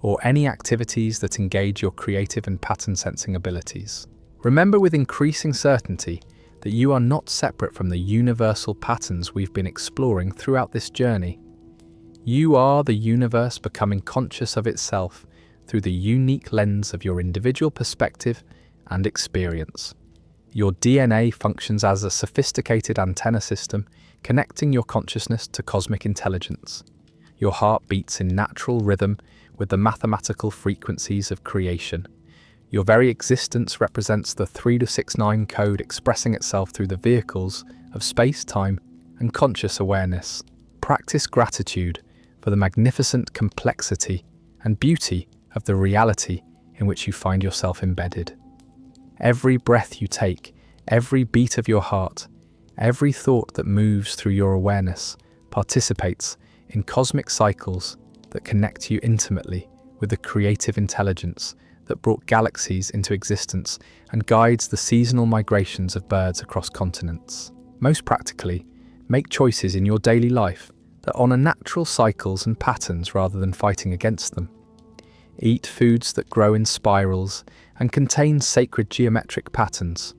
or any activities that engage your creative and pattern-sensing abilities. Remember with increasing certainty that you are not separate from the universal patterns we've been exploring throughout this journey. You are the universe becoming conscious of itself through the unique lens of your individual perspective and experience. Your DNA functions as a sophisticated antenna system connecting your consciousness to cosmic intelligence. Your heart beats in natural rhythm with the mathematical frequencies of creation. Your very existence represents the 3-6-9 code expressing itself through the vehicles of space, time, and conscious awareness. Practice gratitude for the magnificent complexity and beauty of the reality in which you find yourself embedded. Every breath you take, every beat of your heart, every thought that moves through your awareness participates in cosmic cycles that connect you intimately with the creative intelligence that brought galaxies into existence and guides the seasonal migrations of birds across continents. Most practically, make choices in your daily life that honor natural cycles and patterns rather than fighting against them. Eat foods that grow in spirals and contain sacred geometric patterns.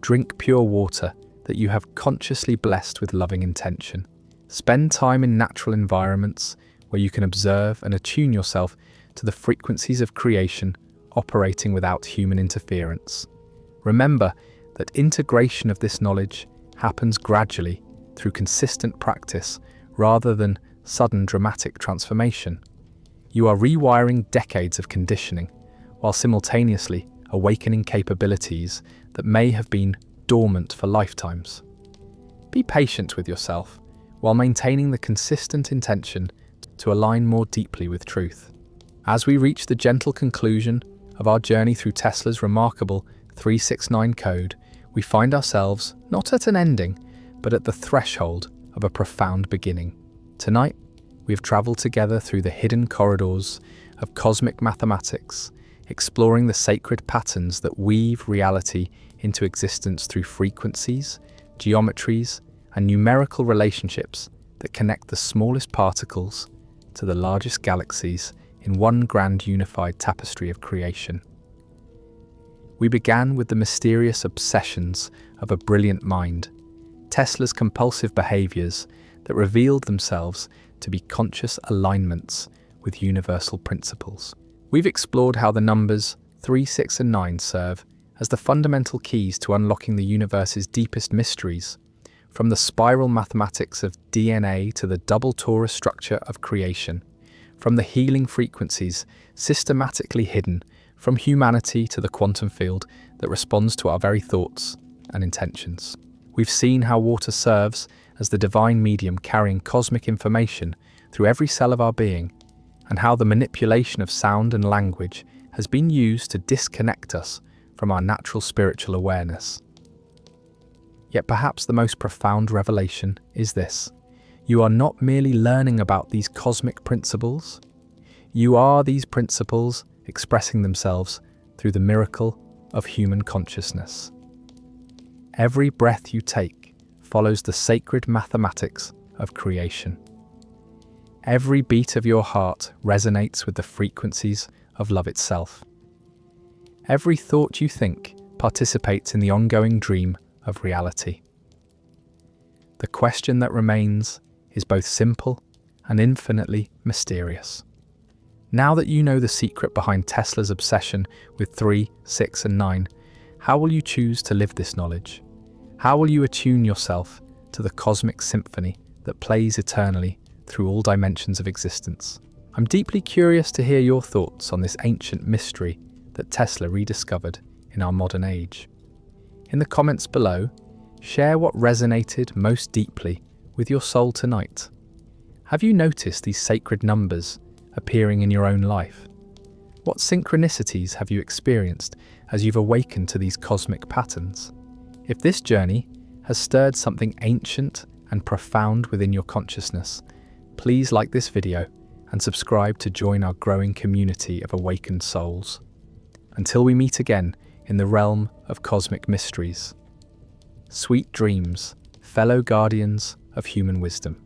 Drink pure water that you have consciously blessed with loving intention. Spend time in natural environments where you can observe and attune yourself to the frequencies of creation operating without human interference. Remember that integration of this knowledge happens gradually through consistent practice rather than sudden dramatic transformation. You are rewiring decades of conditioning while simultaneously awakening capabilities that may have been dormant for lifetimes. Be patient with yourself while maintaining the consistent intention to align more deeply with truth. As we reach the gentle conclusion of our journey through Tesla's remarkable 369 code, we find ourselves not at an ending, but at the threshold of a profound beginning. Tonight, we have traveled together through the hidden corridors of cosmic mathematics, exploring the sacred patterns that weave reality into existence through frequencies, geometries, and numerical relationships that connect the smallest particles to the largest galaxies in one grand unified tapestry of creation. We began with the mysterious obsessions of a brilliant mind, Tesla's compulsive behaviors that revealed themselves to be conscious alignments with universal principles. We've explored how the numbers 3, 6, and 9 serve as the fundamental keys to unlocking the universe's deepest mysteries, from the spiral mathematics of DNA to the double torus structure of creation, from the healing frequencies systematically hidden from humanity to the quantum field that responds to our very thoughts and intentions. We've seen how water serves as the divine medium carrying cosmic information through every cell of our being, and how the manipulation of sound and language has been used to disconnect us from our natural spiritual awareness. Yet perhaps the most profound revelation is this: you are not merely learning about these cosmic principles, you are these principles expressing themselves through the miracle of human consciousness. Every breath you take follows the sacred mathematics of creation. Every beat of your heart resonates with the frequencies of love itself. Every thought you think participates in the ongoing dream of reality. The question that remains is both simple and infinitely mysterious. Now that you know the secret behind Tesla's obsession with 3, 6, and 9, how will you choose to live this knowledge? How will you attune yourself to the cosmic symphony that plays eternally through all dimensions of existence? I'm deeply curious to hear your thoughts on this ancient mystery that Tesla rediscovered in our modern age. In the comments below, share what resonated most deeply with your soul tonight. Have you noticed these sacred numbers appearing in your own life? What synchronicities have you experienced as you've awakened to these cosmic patterns? If this journey has stirred something ancient and profound within your consciousness, please like this video and subscribe to join our growing community of awakened souls. Until we meet again in the realm of cosmic mysteries. Sweet dreams, fellow guardians of human wisdom.